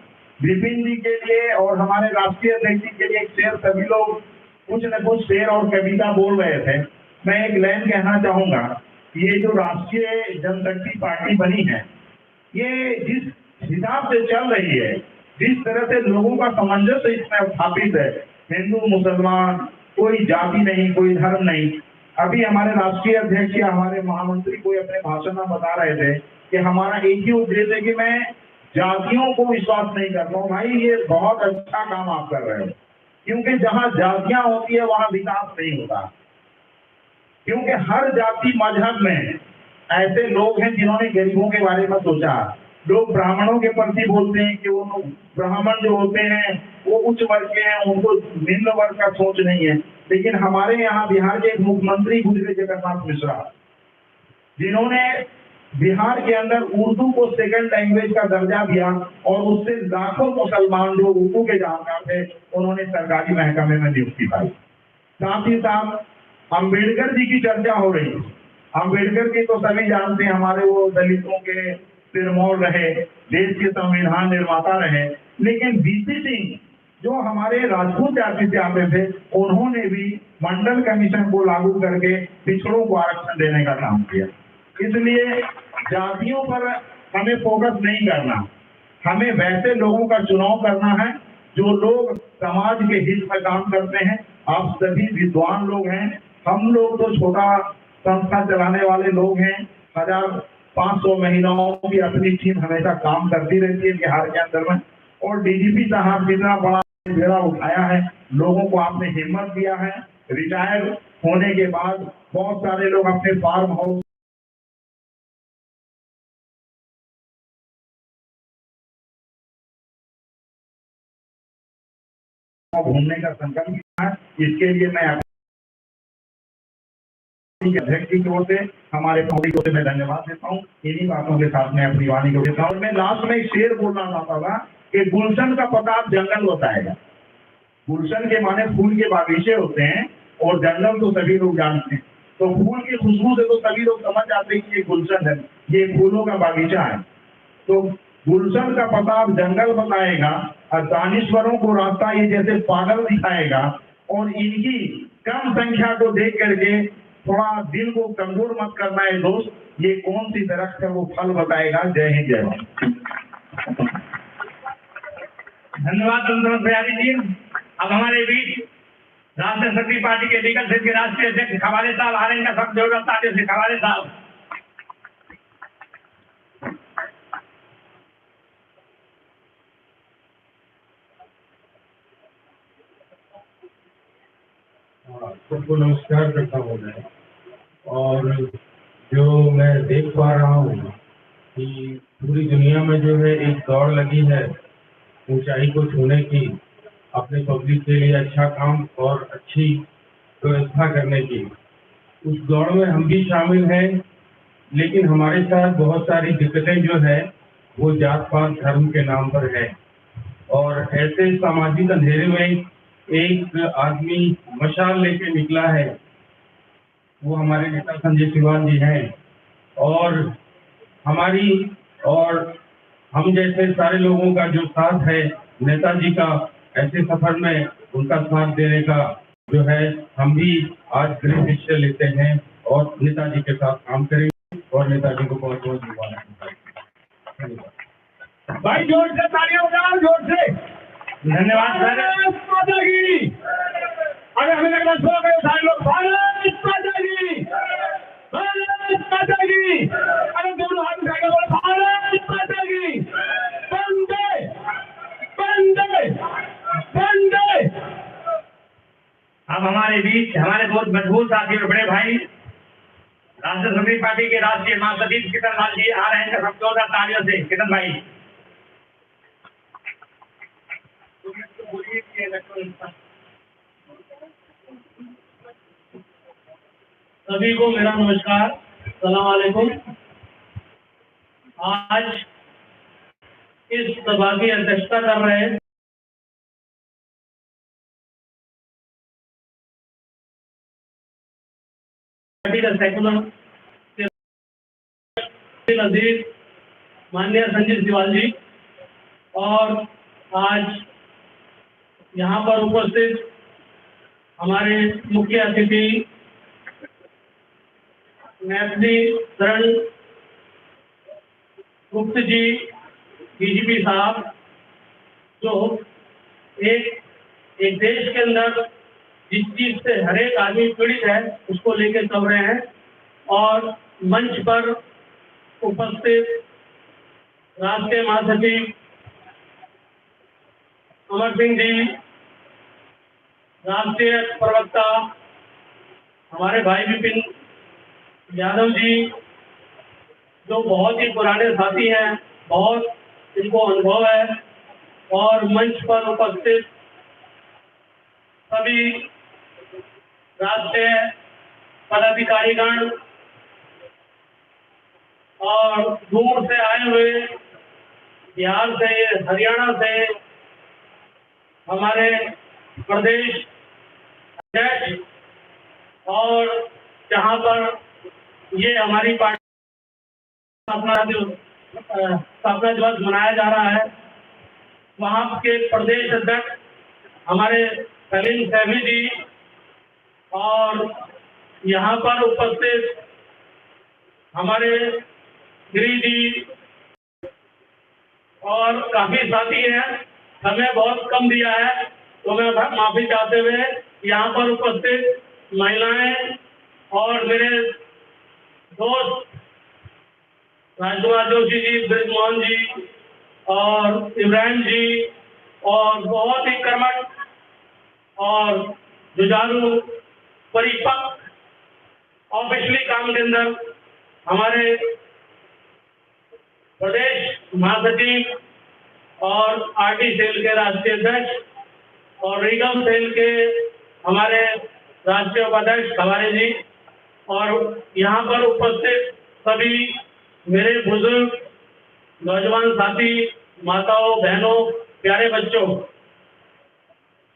विपिन जी के लिए और हमारे राष्ट्रीय अध्यक्ष जी के लिए एक शेर, सभी लोग कुछ न कुछ शेर और कविता बोल रहे थे। मैं एक लाइन कहना चाहूंगा, ये जो राष्ट्रीय जनशक्ति पार्टी बनी है, ये जिस हिसाब से चल रही है, जिस तरह से लोगों का सामंजस्य इसमें स्थापित है, हिंदू मुसलमान कोई जाति नहीं, कोई धर्म नहीं। अभी हमारे राष्ट्रीय अध्यक्ष या हमारे महामंत्री कोई अपने भाषण में बता रहे थे कि हमारा एक ही उद्देश्य है कि मैं जातियों को विश्वास नहीं करता हूँ। भाई ये बहुत अच्छा काम आप कर रहे हो, क्योंकि जहाँ जातियां होती है वहां विकास नहीं होता। क्योंकि हर जाति मजहब में ऐसे लोग हैं जिन्होंने गरीबों के बारे में सोचा। लोग ब्राह्मणों के प्रति बोलते हैं कि वो ब्राह्मण जो होते हैं वो उच्च वर्ग के हैं, उनको निम्न वर्ग का सोच नहीं है। लेकिन हमारे यहाँ बिहार के एक मुख्यमंत्री गुजरे जगन्नाथ मिश्रा, जिन्होंने बिहार के अंदर उर्दू को सेकंड लैंग्वेज का दर्जा दिया और उससे लाखों मुसलमान जो उर्दू के जानकार थे उन्होंने सरकारी महकमे में नियुक्ति पाई। साथ ही साथ अम्बेडकर जी की चर्चा हो रही है। अम्बेडकर जी तो सभी जानते हैं, हमारे वो दलितों के सिरमौर रहे, देश के संविधान निर्माता रहे। लेकिन बीसी सिंह जो हमारे राजपूत जाति से आते थे, उन्होंने भी मंडल कमीशन को लागू करके पिछड़ों को आरक्षण देने का काम किया। इसलिए जातियों पर हमें फोकस नहीं करना, हमें वैसे लोगों का चुनाव करना है जो लोग समाज के हित में काम करते हैं। आप सभी विद्वान लोग हैं, हम लोग तो छोटा संस्था चलाने वाले लोग हैं। 1500 महिलाओं की अपनी टीम हमेशा काम करती रहती है बिहार के अंदर में। और डीजीपी साहब जितना बड़ा बेड़ा उठाया है, लोगों को आपने हिम्मत दिया है। रिटायर होने के बाद बहुत सारे लोग अपने फार्म हाउस घूमने का संकल्प किया है। इसके लिए मैं अध्यक्ष की ओर से, हमारे मोदी को मैं धन्यवाद देता हूँ। इन्हीं बातों के साथ मैं अपनी वाणी को देता हूँ। मैं लास्ट में एक शेर बोलना चाहता था कि गुलशन का पता आप जंगल बताएगा। गुलशन के माने फूल के बागीचे होते हैं और जंगल तो सभी लोग जानते हैं। तो फूल की खुशबू से तो सभी लोग समझ जाते हैं कि ये गुलशन है, ये फूलों का बागीचा है। तो गुलशन का पता आप जंगल बताएगा और दानिश्वरों को रास्ता ये जैसे पागल दिखाएगा। और इनकी कम संख्या को देख करके थोड़ा दिल को कमजोर मत करना है दोस्त, ये कौन सी दरख्त है वो फल बताएगा। जय हिंद, जय भारत। धन्यवाद चंद्रनाथ बिहारी जी। अब हमारे बीच राष्ट्रीय शक्ति पार्टी के लीगल सेल के राष्ट्रीय अध्यक्ष खवाले साहब आ रहे हैं। सब जरूरत आते खवाले साहब। सबको नमस्कार करता हूँ मैं। और जो मैं देख पा रहा हूँ कि पूरी दुनिया में जो है एक दौड़ लगी है ऊंचाई को छूने की, अपने पब्लिक के लिए अच्छा काम और अच्छी व्यवस्था करने की। उस दौड़ में हम भी शामिल हैं, लेकिन हमारे साथ बहुत सारी दिक्कतें जो है वो जात पात धर्म के नाम पर है। और ऐसे सामाजिक अंधेरे में एक आदमी मशाल लेके निकला है, वो हमारे नेता संजय सिवाल जी हैं। और हमारी और हम जैसे सारे लोगों का जो साथ है नेताजी का, ऐसे सफर में उनका साथ देने का जो है हम भी आज दृढ़ निश्चय लेते हैं और नेताजी के साथ काम करेंगे और नेताजी को बहुत बहुत धन्यवाद। भाई जोर से तालियां बजाओ, जोर से। धन्यवाद सर। भारत माता की। अरे हमें लगता सो गए सारे लोग। भारत माता की, भारत माता की। अरे दोनों हाथ उठाकर बोलो भारत माता की। वंदे वंदे वंदे। अब हमारे बीच हमारे बहुत मजबूत साथी और बड़े भाई राष्ट्रीय समता पार्टी के राष्ट्रीय महासचिव किशन लाल जी आ रहे हैं। सब जोरदार तालियों से किशन भाई। सभी को मेरा नमस्कार, सलाम वालेकुम। आज इस सभा की अध्यक्षता कर रहे हैं पार्टी का सेकुलर नजीर माननीय संजय सिवाल जी, और आज यहाँ पर उपस्थित हमारे मुख्य अतिथि मैथिली शरण गुप्त जी, डीजीपी साहब, जो एक देश के अंदर जिस चीज से हर एक आदमी पीड़ित है उसको लेकर चल रहे हैं। और मंच पर उपस्थित राष्ट्रीय महासचिव अमर सिंह जी, राष्ट्रीय प्रवक्ता हमारे भाई विपिन यादव जी, जो बहुत ही पुराने साथी हैं, बहुत इनको अनुभव है। और मंच पर उपस्थित सभी राष्ट्रीय पदाधिकारीगण और दूर से आए हुए बिहार से, हरियाणा से हमारे प्रदेश अध्यक्ष, और जहाँ पर ये हमारी पार्टी स्थापना दिवस मनाया जा रहा है, वहाँ के प्रदेश अध्यक्ष हमारे सलीम सैफी जी, और यहाँ पर उपस्थित हमारे गिरी जी, और काफी साथी हैं। समय बहुत कम दिया है तो मैं माफी चाहते हुए यहाँ पर उपस्थित महिलाएं और मेरे दोस्त राजकुमार जोशी जी, ब्रिजमोहन जी और इब्राहिम जी, और बहुत ही कर्मठ और जुझारू परिपक्व ऑफिशियली काम के अंदर हमारे प्रदेश महासचिव और आरटी सेल के राष्ट्रीय अध्यक्ष और रीगम सेल के हमारे राष्ट्रीय उपाध्यक्ष खवारे जी, और यहाँ पर उपस्थित सभी मेरे बुजुर्ग नौजवान साथी, माताओं, बहनों, प्यारे बच्चों।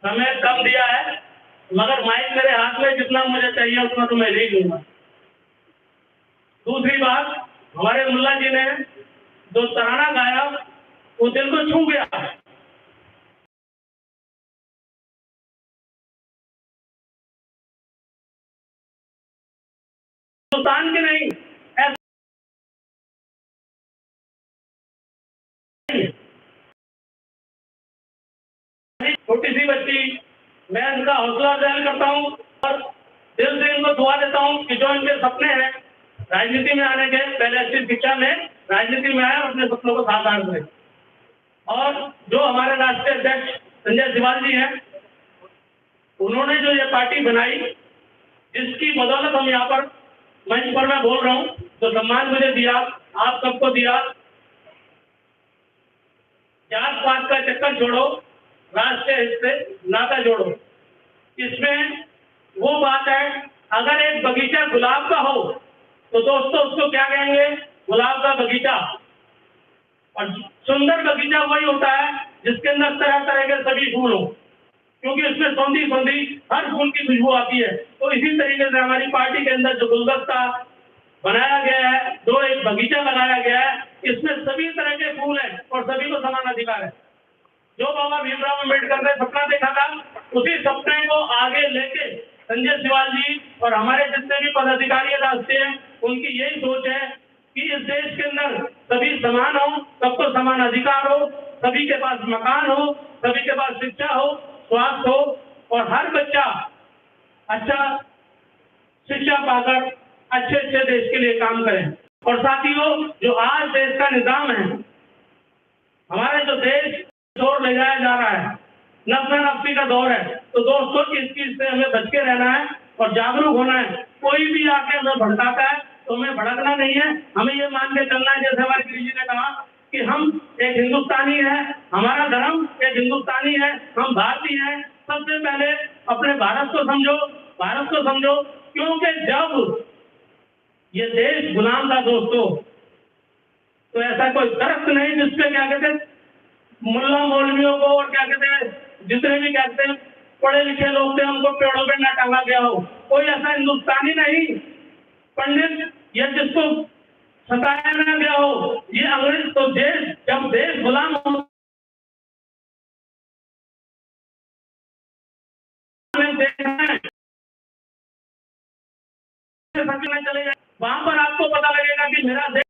समय कम दिया है मगर माइक मेरे हाथ में जितना मुझे चाहिए उतना तो मैं ले लूंगा। दूसरी बात, हमारे मुल्ला जी ने जो तराना गाया वो दिल को छू गया। हिंदुस्तान के नहीं, छोटी सी बच्ची, मैं इनका हौसला अफजाई करता हूँ और दिल से इनको दुआ देता हूँ कि जो इनके सपने हैं राजनीति में आने के, पहले अच्छी शिक्षा में राजनीति में आए और अपने सपनों को साकार करें। और जो हमारे राष्ट्रीय अध्यक्ष संजय सिवाल जी हैं, उन्होंने जो ये पार्टी बनाई जिसकी बदौलत हम यहाँ पर मंच पर मैं बोल रहा हूँ, तो सम्मान मुझे दिया, आप सबको दिया। जात पात का चक्कर छोड़ो, राष्ट्रीय हित से नाता जोड़ो। इसमें वो बात है, अगर एक बगीचा गुलाब का हो तो दोस्तों उसको क्या कहेंगे? गुलाब का बगीचा। और सुंदर बगीचा वही होता है जिसके अंदर तरह तरह के सभी फूल हो, क्योंकि उसमें सौंधी सौंधी हर फूल की खुशबू आती है। तो इसी तरीके से हमारी पार्टी के अंदर जो गुलदस्ता बनाया गया है, जो एक बगीचा लगाया गया है, इसमें सभी तरह के फूल हैं और सभी को समान अधिकार है। जो बाबा भीमराव अम्बेडकर ने सपना देखा था, उसी सपने को आगे लेके संजय सिवाल जी और हमारे जितने भी पदाधिकारी राष्ट्रीय हैं, उनकी यही सोच है कि इस देश के अंदर सभी समान हो, सबको समान अधिकार हो, सभी के पास मकान हो, सभी के पास शिक्षा हो, स्वास्थ्य हो, और हर बच्चा अच्छा शिक्षा पाकर अच्छे अच्छे देश के लिए काम करें। और साथियों, जो आज देश का निजाम है, हमारे जो देश दौर ले जाया जा रहा है, नफसा नफसी का दौर है, तो दोस्तों इस चीज से हमें बच के रहना है और जागरूक होना है। कोई भी आके हमें भड़काता है तो हमें भड़कना नहीं है, हमें ये मान के चलना है, जैसे हमारे गुरु जी ने कहा कि हम एक हिंदुस्तानी है, हमारा धर्म एक हिंदुस्तानी है, हम भारतीय हैं। सबसे पहले अपने भारत को समझो, भारत को समझो, क्योंकि जब ये देश गुलाम था दोस्तों, तो ऐसा कोई दरख्त नहीं जिसपे क्या कहते हैं मुल्ला मौलवियों को और क्या कहते हैं जितने भी कहते हैं पढ़े लिखे लोग थे उनको पेड़ों पे न टांगा गया हो। कोई ऐसा हिंदुस्तानी नहीं पंडित या जिसको सताया न गया हो। ये अंग्रेज तो देश, जब देश गुलाम हो चले जाए, वहां पर आपको पता लगेगा कि मेरा देश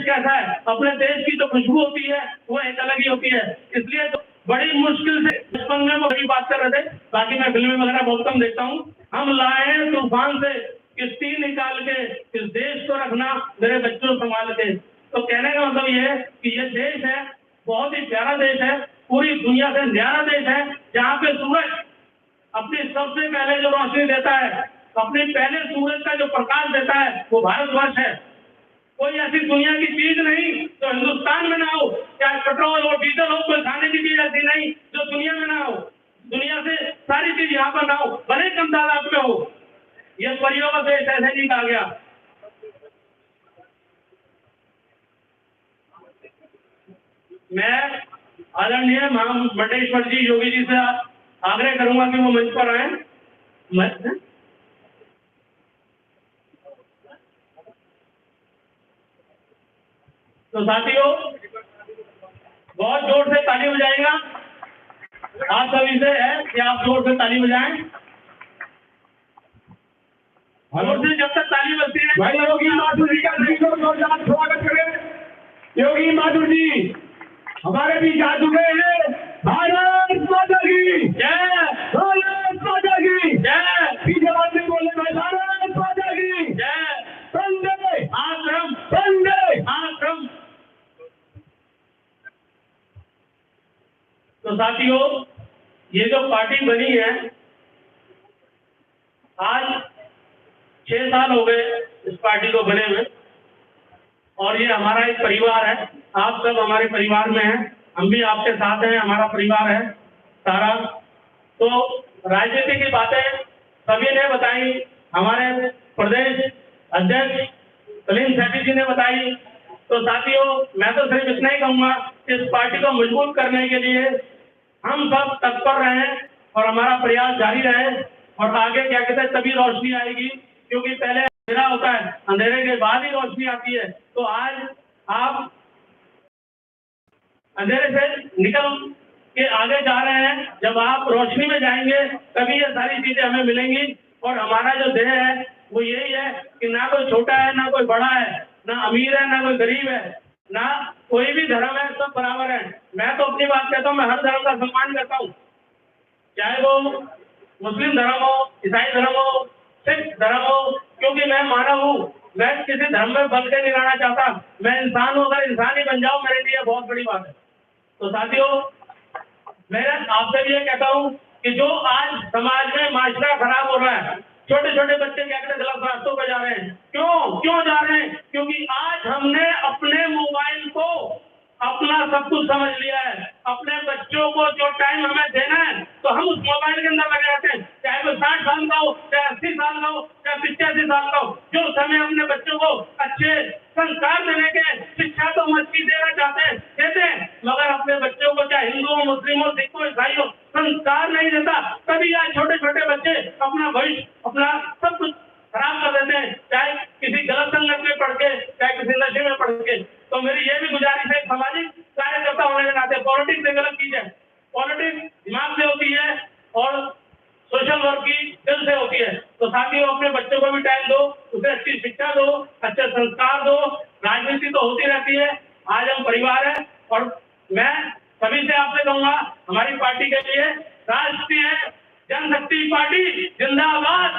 कैसा है। अपने देश की जो खुशबू होती है वो एक अलग ही होती है। इसलिए तो बड़ी मुश्किल से बचपन में वो भी बात कर रहे थे, बाकी मैं फिल्में वगैरह बहुत कम देखता हूँ। हम लाए तूफान से किश्ती निकाल के इस देश को रखना मेरे बच्चों संभाल के। तो कहने का मतलब ये है कि ये देश है बहुत ही प्यारा देश है, पूरी दुनिया से न्यारा देश है, जहाँ पे सूरज अपनी सबसे पहले जो रोशनी देता है, अपने पहले सूरज का जो प्रकाश देता है वो भारतवर्ष है। कोई ऐसी दुनिया की चीज नहीं जो हिंदुस्तान में ना हो, चाहे पेट्रोल हो डीजल हो, कोई खाने की चीज ऐसी नहीं जो दुनिया में ना हो। दुनिया से सारी चीज यहाँ पर ना हो, भले कम तादाद में हो। ये परियों का देश ऐसे नहीं कहा गया। मैं आदरणीय मंडेश्वर जी योगी जी से आग्रह करूंगा कि वो मंच पर आए। तो साथियों बहुत जोर से ताली बजाएगा, आप सभी से है कि आप जोर से ताली बजाएं। जोर से जब तक ताली बजती है भाई योगी माथुर जी का जोरदार स्वागत करें। योगी माथुर जी हमारे बीच आ चुके हैं। भारत माता की जय, भारत माता की जय, पीछे बात नहीं बोले भाई, भारत माता की जय, वंदे आश्रम, वंदे। आश्रम। तो साथियों, ये जो पार्टी बनी है, आज 6 साल हो गए इस पार्टी को बने हुए, और ये हमारा एक परिवार है। आप सब हमारे परिवार में हैं, हम भी आपके साथ हैं, हमारा परिवार है सारा। तो राजनीति की बातें सभी ने बताई, हमारे प्रदेश अध्यक्ष सलीम सेठी जी ने बताई। तो साथियों, मैं तो सिर्फ इतना ही कहूँगा, इस पार्टी को मजबूत करने के लिए हम सब तत्पर रहें और हमारा प्रयास जारी रहे, और आगे क्या कहते हैं तभी रोशनी आएगी, क्योंकि पहले अंधेरा होता है, अंधेरे के बाद ही रोशनी आती है। तो आज आप अंधेरे से निकल के आगे जा रहे हैं, जब आप रोशनी में जाएंगे तभी ये सारी चीजें हमें मिलेंगी। और हमारा जो ध्येय है वो यही है कि ना कोई छोटा है ना कोई बड़ा है, ना अमीर है ना कोई गरीब है, ना कोई भी धर्म है, सब बराबर है। मैं तो अपनी बात कहता हूँ, मैं हर धर्म का सम्मान करता हूँ, चाहे वो मुस्लिम धर्म हो, ईसाई धर्म हो, सिख धर्म हो, क्योंकि मैं मानव हूँ। मैं किसी धर्म में बंध के नहीं रहना चाहता, मैं इंसान हूँ, अगर इंसान ही बन जाऊँ मेरे लिए बहुत बड़ी बात है। तो साथियों, मैं आपसे भी ये कहता हूँ कि जो आज समाज में माशरा खराब हो रहा है, छोटे छोटे बच्चे क्या कहते हैं गलत रास्तों पर जा रहे हैं। क्यों जा रहे हैं? क्योंकि आज हमने अपने मोबाइल को अपना सब कुछ समझ लिया है। अपने बच्चों को जो टाइम हमें देना है तो हम उस मोबाइल के अंदर लगे रहते हैं, चाहे वो 60 साल का हो, चाहे 80 साल का हो, चाहे 85 साल का हो। जो समय अपने बच्चों को अच्छे संस्कार देने के, शिक्षा तो मस्ती देना देते हैं, मगर अपने बच्चों को चाहे हिंदू हो, मुस्लिम हो, सिख हो, ईसाई हो, संस्कार नहीं देता। तभी आज छोटे छोटे बच्चे अपना भविष्य, अपना सब कुछ खराब कर देते हैं, चाहे किसी गलत संगत में पढ़ के, चाहे किसी नशे में पढ़ के। तो मेरी ये भी गुजारिश है, सामाजिक कार्यकर्ता होने के नाते पॉलिटिक्स से गलत चीज है। पॉलिटिक्स दिमाग से होती है और सोशल वर्क की दिल से होती है। तो साथियों, अपने बच्चों को भी टाइम दो, उसे अच्छी शिक्षा दो, अच्छे संस्कार दो। राजनीति तो होती रहती है, आज हम परिवार है। और मैं सभी से आपसे कहूंगा, हमारी पार्टी के लिए राष्ट्रीय जनशक्ति पार्टी जिंदाबाद,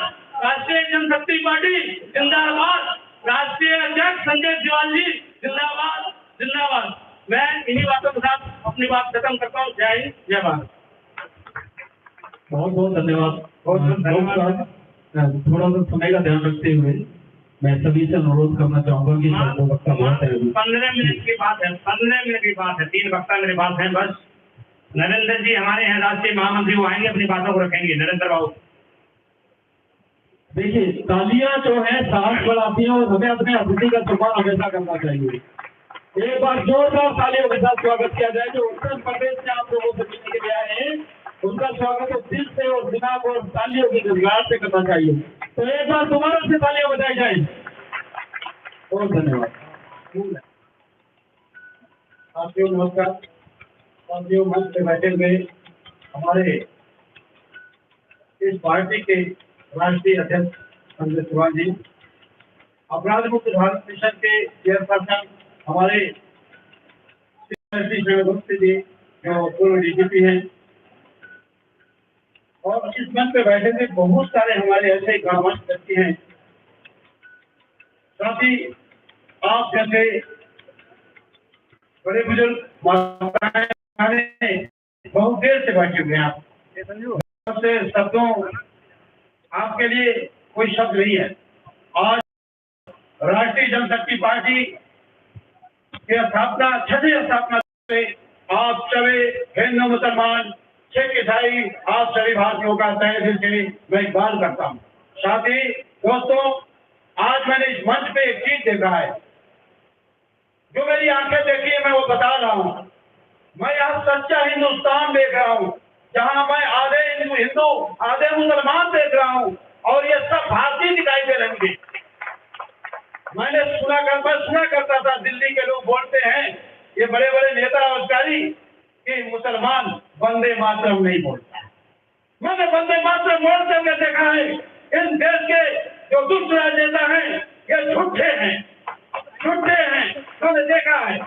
राष्ट्रीय जनशक्ति पार्टी जिंदाबाद, राष्ट्रीय अध्यक्ष संजय सिवाल जी जिंदाबाद जिंदाबाद। मैं इन्हीं बातों के साथ अपनी बात खत्म करता हूँ। जय हिंद, जय भारत। बहुत बहुत धन्यवाद। बहुत बहुत धन्यवाद। थोड़ा सा समय का ध्यान रखते हुए मैं सभी से अनुरोध करना चाहूंगा कि दो वक्ता बहुत है, 15 मिनट की बात है, 15 मिनट की बात है। 3 वक्ता मेरे पास हैं बस। नरेंद्र जी हमारे हैं राष्ट्रीय महामंत्री, वो आएंगे, अपनी बातों को रखेंगे। नरेंद्र बाबू, देखिए तालियां जो है साहस बढ़ाती हैं और हमें अपने अतिथि का सम्मान हमेशा करना चाहिए। एक बार जोरदार तालियों के साथ स्वागत किया जाए। जो उत्तर प्रदेश से आप लोगों से मिलने के लिए आए हैं, उनका स्वागत दिल से और दिमाग और तालियों की गड़गड़ाहट से करना चाहिए। तो एक बार दोबारा से तालियां बजाई जाए। बहुत धन्यवाद। साथियों नमस्कार। साथियों, मंच पे बैठे हुए हमारे इस पार्टी के राष्ट्रीय अध्यक्ष संजय सिवाल जी, अपराध मुक्त भारत मिशन के चेयरपर्सन हमारे जी जो पूर्व डीजीपी हैं, और इस मंच पे बैठे थे बहुत सारे हमारे ऐसे गणमान्य व्यक्ति हैं। साथ ही आप जैसे बड़े बुजुर्ग बहुत देर से बैठे हुए हैं। आप सबसे शब्दों आपके लिए कोई शब्द नहीं है। आज राष्ट्रीय जनशक्ति पार्टी की स्थापना, 6वीं स्थापना से आप सभी हिंदू मुसलमान सिख ईसाई आप सभी भारतीयों का तहे दिल से मैं इकबाल करता हूँ। साथ ही दोस्तों, आज मैंने इस मंच पे एक चीज देखा है, जो मेरी आंखें देखी है, मैं वो बता रहा हूँ। मैं यहाँ सच्चा हिंदुस्तान देख रहा हूँ, जहाँ मैं आधे हिंदू आधे मुसलमान देख रहा हूँ, और ये सब भारतीय दिखाई दे रहे हैं। मैं सुना करता था, दिल्ली के लोग बोलते हैं, ये बड़े बड़े नेता और अधिकारी, कि मुसलमान वंदे मातरम नहीं बोलता। मैंने वंदे मातरम बोलते हुए देखा है। इन देश के जो दुष्ट राजनेता हैं, ये झूठे हैं। मैंने देखा है।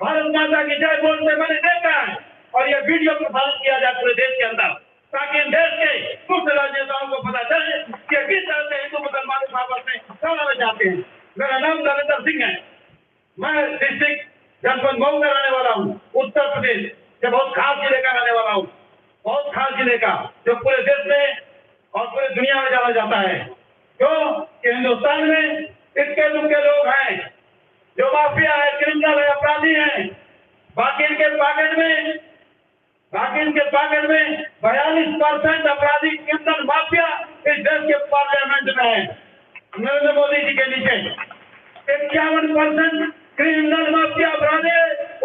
भारत माता की जय बोलते मैंने देखा है, और ये वीडियो प्रसारित किया जाए पूरे देश के अंदर, ताकि इन देश के दुष्ट राजनेताओं को पता चले कि किस तरह से हिंदू मुसलमानों को आपस में लड़ाना चाहते हैं। मेरा नाम नरेंद्र सिंह है। मैं डिस्ट्रिक्ट जनपद मऊ का रहने वाला हूँ, उत्तर प्रदेश के बहुत खास जिले का रहने वाला हूँ। बहुत खास जिले का, जो पूरे देश में और पूरे दुनिया में जाना जाता है। क्यों कि हिंदुस्तान में इक्के दुक्के लोग हैं जो माफिया है, क्रिमिनल है, अपराधी हैं। बाकी इनके पाकेट में 42% अपराधी क्रिमिनल माफिया इस देश के पार्लियामेंट में है। नरेंद्र मोदी जी के नीचे 51% क्रिमिनल माफिया अपराधी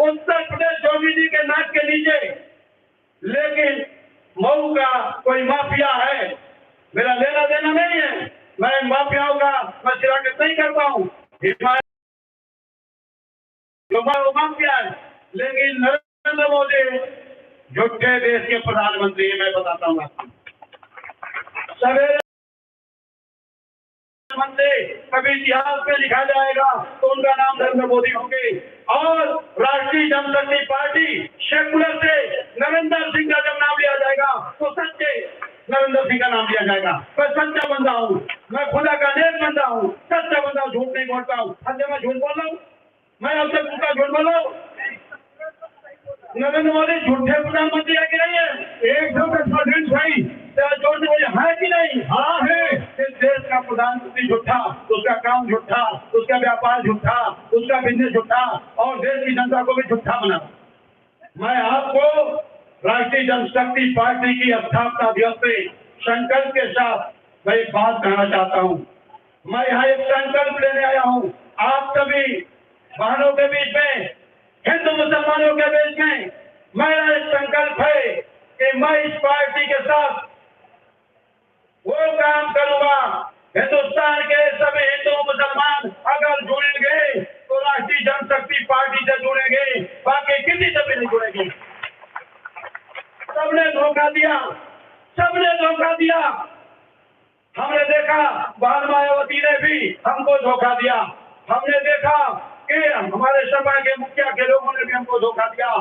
उत्तर प्रदेश योगी जी के नाक के नीचे। लेकिन मऊ का कोई माफिया है, मेरा लेना देना नहीं है। मैं माफियाओं का मैं शिराकत नहीं करता हूँ। माफिया है, लेकिन नरेंद्र मोदी झूठे देश के प्रधानमंत्री हैं। मैं बताता हूँ आपको, सवेरे कभी इतिहास में लिखा जाएगा तो उनका नाम नरेंद्र मोदी होंगे। और राष्ट्रीय जनशक्ति पार्टी सेकुलर से नरेंद्र सिंह का जब नाम लिया जाएगा तो सच्चे नरेंद्र सिंह का नाम लिया जाएगा। मैं सच्चा बंदा हूँ, मैं खुदा का नेक बंदा हूँ, सच्चा बंदा, झूठ नहीं बोलता हूँ। अच्छा, मैं झूठ बोल रहा हूँ? मैं आपसे पूछा, झूठ बोल रहा हूँ? नरेंद्र मोदी झूठे प्रधानमंत्री है कि नहीं है? 100% नहीं? हाँ है। इस देश का प्रधानमंत्री झूठा, उसका काम झूठा, उसका व्यापार झूठा, उसका बिजनेस झूठा और देश की जनता को भी झूठा बना। मैं आपको राष्ट्रीय जनशक्ति पार्टी की स्थापना दिवस पे संकल्प के साथ मैं एक बात कहना चाहता हूँ। मैं यहाँ एक संकल्प लेने आया हूँ आप सभी बहनों के बीच में, हिंदू मुसलमानों के बीच में। मेरा एक संकल्प है कि मैं इस पार्टी के साथ वो काम करूंगा, हिंदुस्तान के सभी हिंदू मुसलमान अगर जुड़ेंगे तो राष्ट्रीय जनशक्ति पार्टी से जुड़ेंगे, बाकी किसी से भी नहीं जुड़ेंगे। सबने धोखा दिया, सबने धोखा दिया। हमने देखा बहन मायावती ने भी हमको धोखा दिया। हमने देखा कि हमारे सपा के मुखिया के लोगों ने भी हमको धोखा दिया।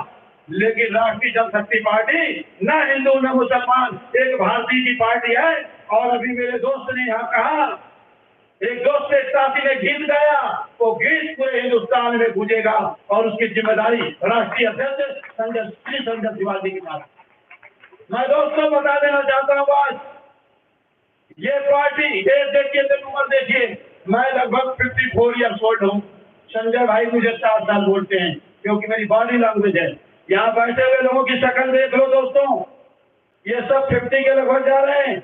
लेकिन राष्ट्रीय जनशक्ति पार्टी न हिंदू न मुसलमान, एक भारतीय की पार्टी है। और अभी मेरे दोस्त ने यहाँ कहा, एक दोस्त के साथी ने गीत गाया, वो गीत पूरे हिंदुस्तान में गूंजेगा और उसकी जिम्मेदारी राष्ट्रीय अध्यक्ष संजय तिवारी की बात। मैं दोस्तों बता देना चाहता हूँ आज ये पार्टी, ये देखिए उम्र देखिए, मैं लगभग 54 ईयर्स ओल्ड हूँ। संजय भाई मुझे 7 साल बोलते हैं क्योंकि मेरी बॉडी लैंग्वेज है। यहाँ बैठे हुए लोगों की शक्ल देख लो दोस्तों, ये सब 50 के लगभग जा रहे हैं।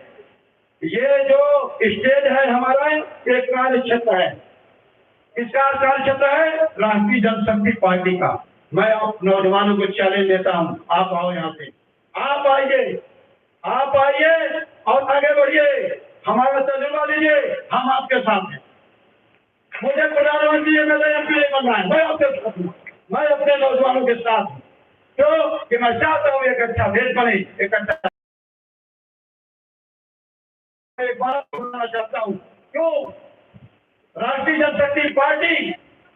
ये जो स्टेज है हमारा, एक कार्य क्षेत्र है। इसका कार्य क्षेत्र है राष्ट्रीय जनशक्ति पार्टी का। मैं आप नौजवानों को चैलेंज देता हूँ, आप आओ यहाँ पे, आप आइए, आप आइए और आगे बढ़िए, हमारा तजुर्बा लीजिए, हम आपके साथ हैं। मुझे प्रधानमंत्री एमपी बनना है, मैं आपके साथ हूँ, मैं अपने नौजवानों के साथ हूँ। क्यों कि मैं चाहता हूँ एक अच्छा देश बने, एक अच्छा। एक बात बोलना चाहता हूँ, क्यों राष्ट्रीय जनशक्ति पार्टी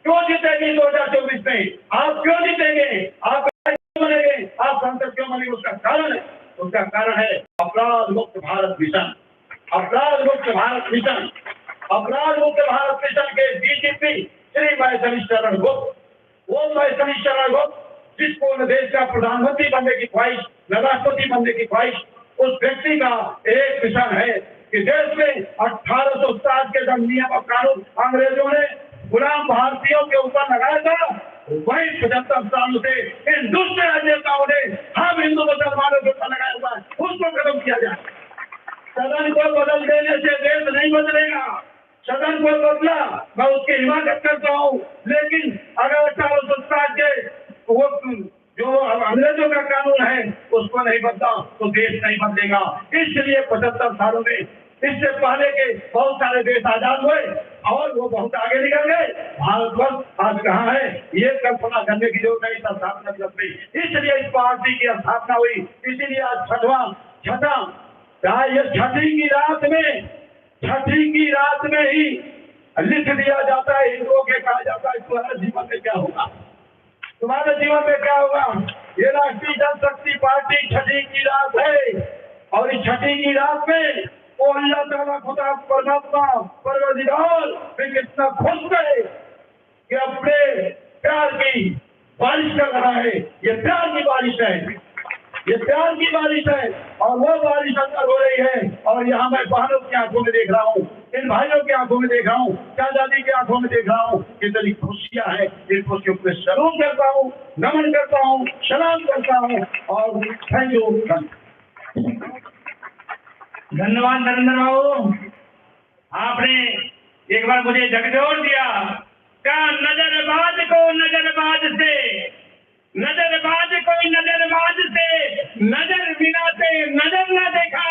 क्यों जीतेगी 2024 में? आप क्यों जीतेंगे? आप क्यों बनेंगे? आप सांसद क्यों बनेंगे? उसका कारण है, उसका कारण है अपराध मुक्त भारत मिशन। अपराध मुक्त भारत मिशन, अपराध मुक्त भारत मिशन के डीजीपी श्री महेश शरण गुप्त, वो महेश शरण गुप्त जिसको न देश का प्रधानमंत्री बनने की ख्वाहिश, न राष्ट्रपति बनने की ख्वाहिश, उस व्यक्ति का एक मिशन है कि देश में 1860 के जब नियम और कानून अंग्रेजों ने गुलाम भारतीयों के ऊपर लगाया था, वही 75 सालों से इन दूसरे राजनेताओं ने हम हिंदू मुसलमानों के ऊपर लगाया हुआ है, उसको खत्म किया जाए। सदन को बदल देने से देश नहीं बदलेगा। सदन को बदला, मैं उसकी हिमाकत करता हूँ, लेकिन अगर 1860 के वो जो अंग्रेजों का कानून है उसको नहीं बदला तो देश नहीं बदलेगा। इसलिए 75 सालों में इससे पहले के बहुत सारे देश आजाद हुए और वो बहुत आगे निकल गए। भारतवर्ष आज कहाँ है, ये कल्पना करने की जरूरत नहीं। स्थापना दिवस में इसलिए इस पार्टी की स्थापना हुई। इसीलिए आज छठा ये छठी की रात में ही लिख दिया जाता है, हिंदुओं के कहा जाता है तुम्हारे जीवन में क्या होगा, तुम्हारे जीवन में क्या होगा। ये राष्ट्रीय जनशक्ति पार्टी छठी की रात है और इस छठी की रात में वो अल्लाह ताला खुदा परमात्मा परवरदिगार भी कितना खुश है कि अपने प्यार की बारिश कर रहा है। ये प्यार की बारिश है, ये प्यार की बारिश है और वो बारिश अंदर हो रही है। और यहाँ मैं बहनों की आंखों में देख रहा हूँ, इन भाइयों की आंखों में देख रहा हूँ, चाचाजी की आंखों में देख रहा हूँ, कितनी खुशियाँ हैं। इन खुशियों पे सलाम करता हूँ, नमन करता हूँ, सलाम करता हूँ और थैंक यू। धन्यवाद नरेंद्र बाबू, आपने एक बार मुझे झकझोर दिया। क्या नजरबाज को नजरबाज से, नजरबाज कोई नजरबाज से नजर बिना से नजर न देखा,